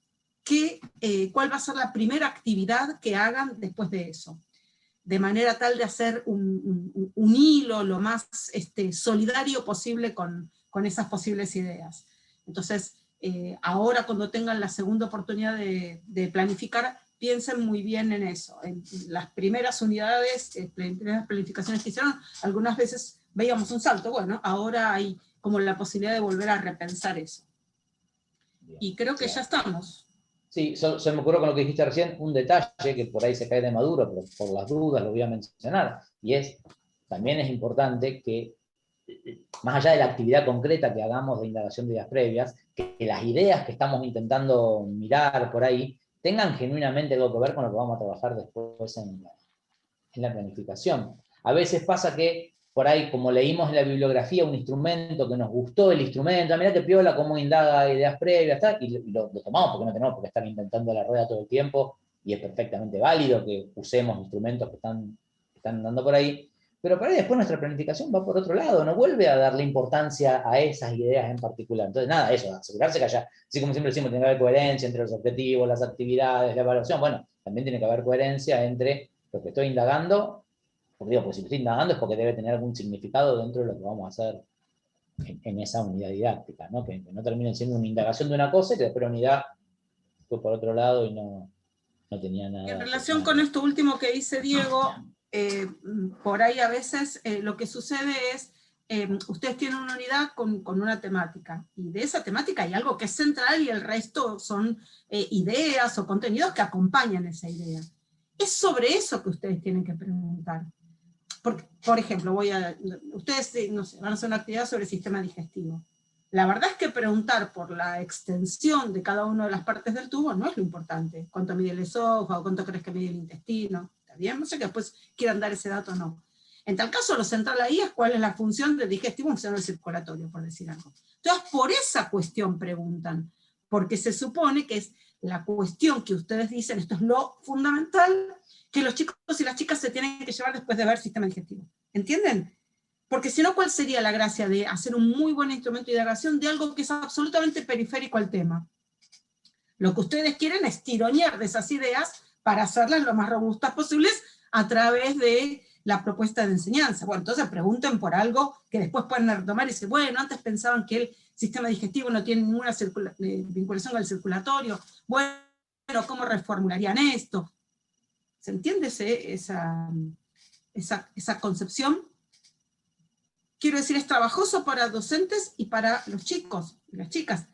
cuál va a ser la primera actividad que hagan después de eso, de manera tal de hacer un hilo lo más solidario posible con esas posibles ideas. Entonces, ahora cuando tengan la segunda oportunidad de planificar, piensen muy bien en eso. En las primeras unidades, primeras planificaciones que hicieron, algunas veces veíamos un salto. Bueno, ahora hay como la posibilidad de volver a repensar eso. Bien, y creo que ya estamos. Sí, se me ocurrió con lo que dijiste recién, un detalle que por ahí se cae de maduro, pero por las dudas lo voy a mencionar, y también es importante que, más allá de la actividad concreta que hagamos de indagación de ideas previas, que las ideas que estamos intentando mirar por ahí tengan genuinamente algo que ver con lo que vamos a trabajar después en la planificación. A veces pasa que por ahí, como leímos en la bibliografía un instrumento que nos gustó el instrumento, mirá que piola cómo indaga ideas previas, y lo tomamos porque no tenemos porque estar inventando la rueda todo el tiempo, y es perfectamente válido que usemos instrumentos que están andando por ahí, pero por ahí después nuestra planificación va por otro lado, no vuelve a darle importancia a esas ideas en particular. Entonces, nada, eso, asegurarse que haya, así como siempre decimos, tiene que haber coherencia entre los objetivos, las actividades, la evaluación, bueno, también tiene que haber coherencia entre lo que estoy indagando, porque digo, pues si lo estoy indagando es porque debe tener algún significado dentro de lo que vamos a hacer en esa unidad didáctica, ¿no? Que no termine siendo una indagación de una cosa y que después la unidad fue por otro lado y no tenía nada. En relación con esto último que dice Diego, por ahí a veces lo que sucede es, ustedes tienen una unidad con una temática, y de esa temática hay algo que es central y el resto son ideas o contenidos que acompañan esa idea. Es sobre eso que ustedes tienen que preguntar. Por ejemplo, ustedes no sé, van a hacer una actividad sobre el sistema digestivo. La verdad es que preguntar por la extensión de cada una de las partes del tubo no es lo importante. ¿Cuánto mide el esófago? ¿Cuánto crees que mide el intestino? ¿Está bien? No sé que después quieran dar ese dato o no. En tal caso, lo central ahí es cuál es la función del digestivo en función del circulatorio, por decir algo. Entonces, por esa cuestión preguntan, porque se supone que es la cuestión que ustedes dicen, esto es lo fundamental, que los chicos y las chicas se tienen que llevar después de ver sistema digestivo. ¿Entienden? Porque si no, ¿cuál sería la gracia de hacer un muy buen instrumento de indagación de algo que es absolutamente periférico al tema? Lo que ustedes quieren es tironear de esas ideas para hacerlas lo más robustas posibles a través de la propuesta de enseñanza. Bueno, entonces pregunten por algo que después pueden retomar y decir, bueno, antes pensaban que el sistema digestivo no tiene ninguna vinculación con el circulatorio. Bueno, ¿cómo reformularían esto? ¿Se entiende esa concepción? Quiero decir, es trabajoso para docentes y para los chicos y las chicas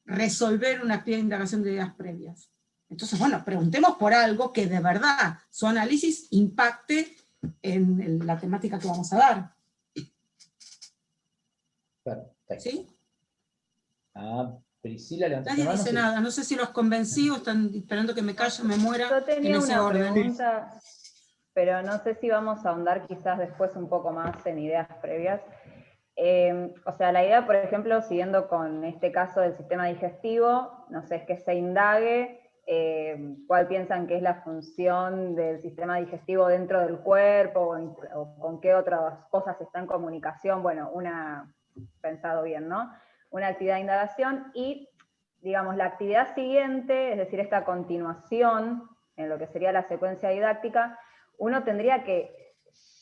resolver una actividad de indagación de ideas previas. Entonces, bueno, preguntemos por algo que de verdad su análisis impacte en la temática que vamos a dar. Perfecto. ¿Sí? Priscila, levantó Nadie la mano, dice sí. nada, no sé si los convencí o están esperando que me calle, me muera. Yo tenía en ese una orden. pregunta, pero no sé si vamos a ahondar quizás después un poco más en ideas previas. O sea, la idea, por ejemplo, siguiendo con este caso del sistema digestivo, no sé, es que se indague cuál piensan que es la función del sistema digestivo dentro del cuerpo, o con qué otras cosas está en comunicación. Bueno, pensado bien, ¿no? Una actividad de indagación y, digamos, la actividad siguiente, es decir, esta continuación en lo que sería la secuencia didáctica, uno tendría que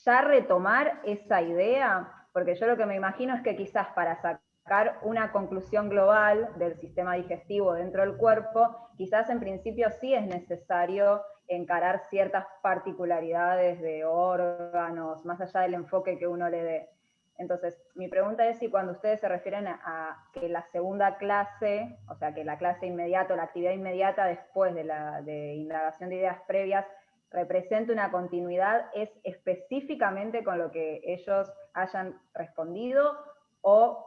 ya retomar esa idea, porque yo lo que me imagino es que quizás para sacar una conclusión global del sistema digestivo dentro del cuerpo, quizás en principio sí es necesario encarar ciertas particularidades de órganos, más allá del enfoque que uno le dé. Entonces, mi pregunta es si cuando ustedes se refieren a que la segunda clase, o sea, que la clase inmediata, la actividad inmediata después de indagación de ideas previas, represente una continuidad, ¿es específicamente con lo que ellos hayan respondido o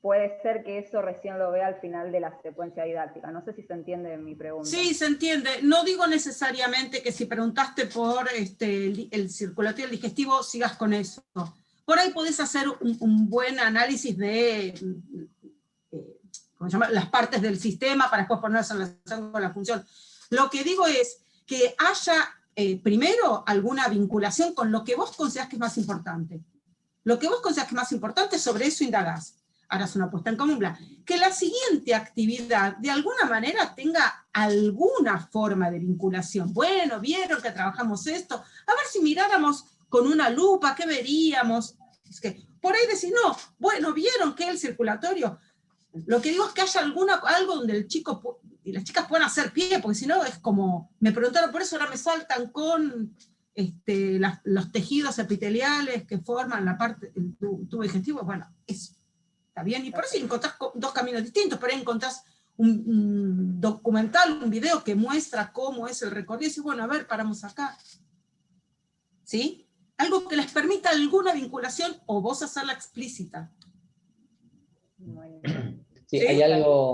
puede ser que eso recién lo vea al final de la secuencia didáctica? No sé si se entiende mi pregunta. Sí, se entiende. No digo necesariamente que si preguntaste por el circulatorio y el digestivo, sigas con eso. Por ahí podés hacer un buen análisis de ¿cómo se llama? Las partes del sistema para después ponerse en relación con la función. Lo que digo es que haya primero alguna vinculación con lo que vos considerás que es más importante. Lo que vos considerás que es más importante, sobre eso indagás. Harás una puesta en común. Que la siguiente actividad de alguna manera tenga alguna forma de vinculación. Bueno, vieron que trabajamos esto, a ver si miráramos con una lupa, ¿qué veríamos? Es que por ahí decís, no, bueno, vieron que el circulatorio. Lo que digo es que haya algo donde el chico y las chicas puedan hacer pie, porque si no es como, me preguntaron por eso, ahora me saltan con los tejidos epiteliales que forman la parte del tubo digestivo. Bueno, eso está bien, y por eso encontrás dos caminos distintos, por ahí encontrás un documental, un video que muestra cómo es el recorrido, y decís, bueno, a ver, paramos acá. ¿Sí? Algo que les permita alguna vinculación o vos hacerla explícita. Sí, ¿Sí? hay algo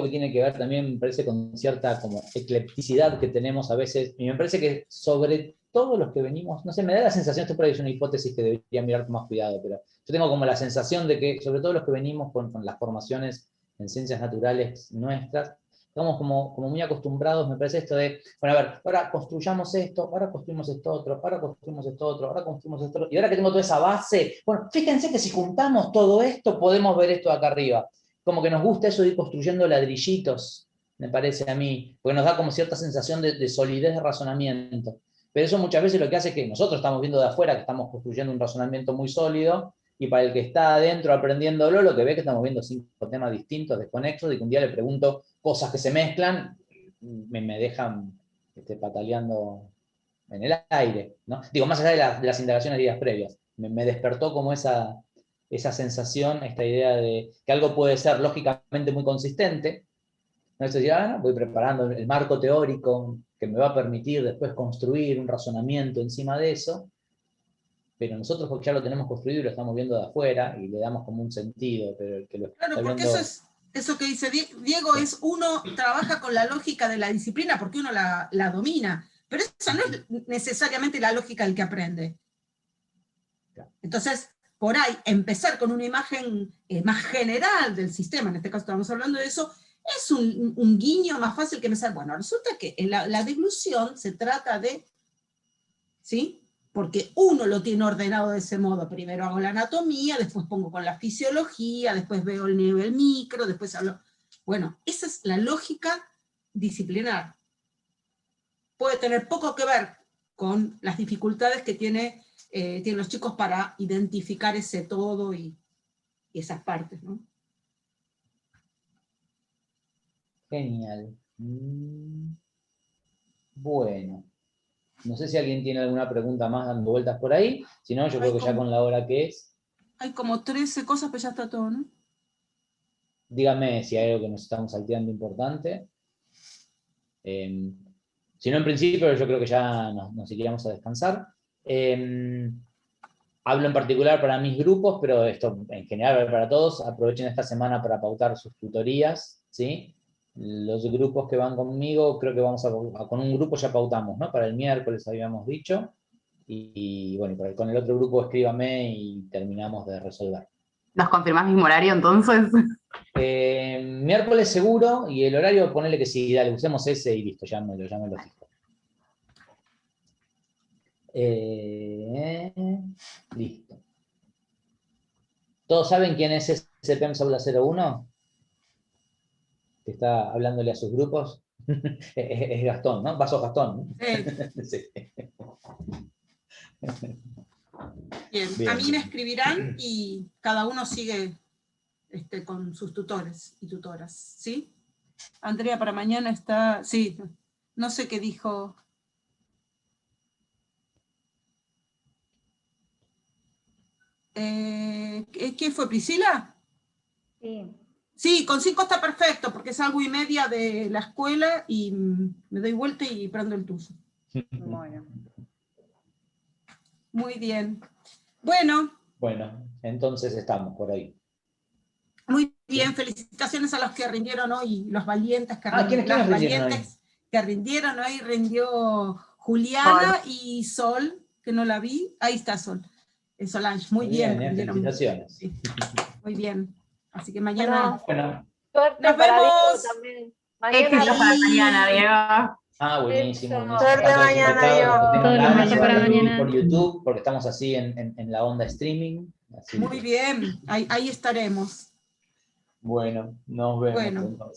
que tiene que ver también, me parece, con cierta como eclecticidad que tenemos a veces, y me parece que sobre todo los que venimos, no sé, me da la sensación, esto por ahí es una hipótesis que debería mirar con más cuidado, pero yo tengo como la sensación de que, sobre todo los que venimos con las formaciones en ciencias naturales nuestras, estamos como muy acostumbrados, me parece esto de, bueno, a ver, ahora construyamos esto, ahora construimos esto otro, ahora construimos esto otro, ahora construimos esto otro, y ahora que tengo toda esa base, bueno, fíjense que si juntamos todo esto, podemos ver esto acá arriba. Como que nos gusta eso de ir construyendo ladrillitos, me parece a mí, porque nos da como cierta sensación de solidez de razonamiento. Pero eso muchas veces lo que hace es que nosotros estamos viendo de afuera que estamos construyendo un razonamiento muy sólido, y para el que está adentro aprendiéndolo, lo que ve es que estamos viendo 5 temas distintos, desconexos, y que un día le pregunto cosas que se mezclan, me dejan pataleando en el aire, ¿no? Digo, más allá de las indagaciones días previas, me despertó como esa sensación, esta idea de que algo puede ser lógicamente muy consistente, ¿no? Entonces ya voy preparando el marco teórico que me va a permitir después construir un razonamiento encima de eso, pero nosotros porque ya lo tenemos construido y lo estamos viendo de afuera y le damos como un sentido, pero el que lo Claro, está porque viendo... eso que dice Diego es uno trabaja con la lógica de la disciplina porque uno la domina, pero esa no es necesariamente la lógica del que aprende. Entonces, por ahí, empezar con una imagen más general del sistema, en este caso estamos hablando de eso, es un guiño más fácil que empezar. Bueno, resulta que la deglución se trata de, ¿sí? Porque uno lo tiene ordenado de ese modo. Primero hago la anatomía, después pongo con la fisiología, después veo el nivel micro, después hablo... Bueno, esa es la lógica disciplinar. Puede tener poco que ver con las dificultades que tienen los chicos para identificar ese todo y esas partes, ¿no? Genial. Bueno. No sé si alguien tiene alguna pregunta más dando vueltas por ahí, si no, yo creo que ya con la hora que es. Hay como 13 cosas, pero ya está todo, ¿no? Díganme si hay algo que nos estamos salteando importante. Si no, en principio, yo creo que ya nos iríamos a descansar. Hablo en particular para mis grupos, pero esto en general vale para todos. Aprovechen esta semana para pautar sus tutorías, ¿sí? Los grupos que van conmigo, creo que vamos con un grupo ya pautamos, ¿no? Para el miércoles habíamos dicho, y bueno, con el otro grupo escríbame y terminamos de resolver. ¿Nos confirmás mismo horario entonces? Miércoles seguro, y el horario ponele que sí, dale, usemos ese y listo, ya me lo fijo. Listo. ¿Todos saben quién es ese PEMS Aula 01? Que está hablándole a sus grupos. Es Gastón, ¿no? Vaso Gastón, ¿no? Sí. Bien. A mí me escribirán y cada uno sigue con sus tutores y tutoras, ¿sí? Andrea para mañana está... Sí, no sé qué dijo... ¿Quién fue? ¿Priscila? Sí. Sí, con 5 está perfecto, porque salgo y media de la escuela y me doy vuelta y prendo el tuyo. Bueno. Muy bien. Bueno. Bueno, entonces estamos por ahí. Muy bien, felicitaciones a los que rindieron hoy, los valientes que ¿quiénes rindieron hoy? Que rindieron hoy, rindió Juliana y Sol, que no la vi. Ahí está Sol. Solange, muy bien. Felicitaciones. Sí. Muy bien. Así que mañana... Bueno. Suerte ¡Nos para vemos! Diego también. Éxitos para mañana, Diego. Buenísimo. Suerte mañana, Diego. Todo lo mejor para mañana. Por YouTube, porque estamos así en la onda streaming. Así. Muy bien, ahí estaremos. Bueno, nos vemos. Bueno. Entonces.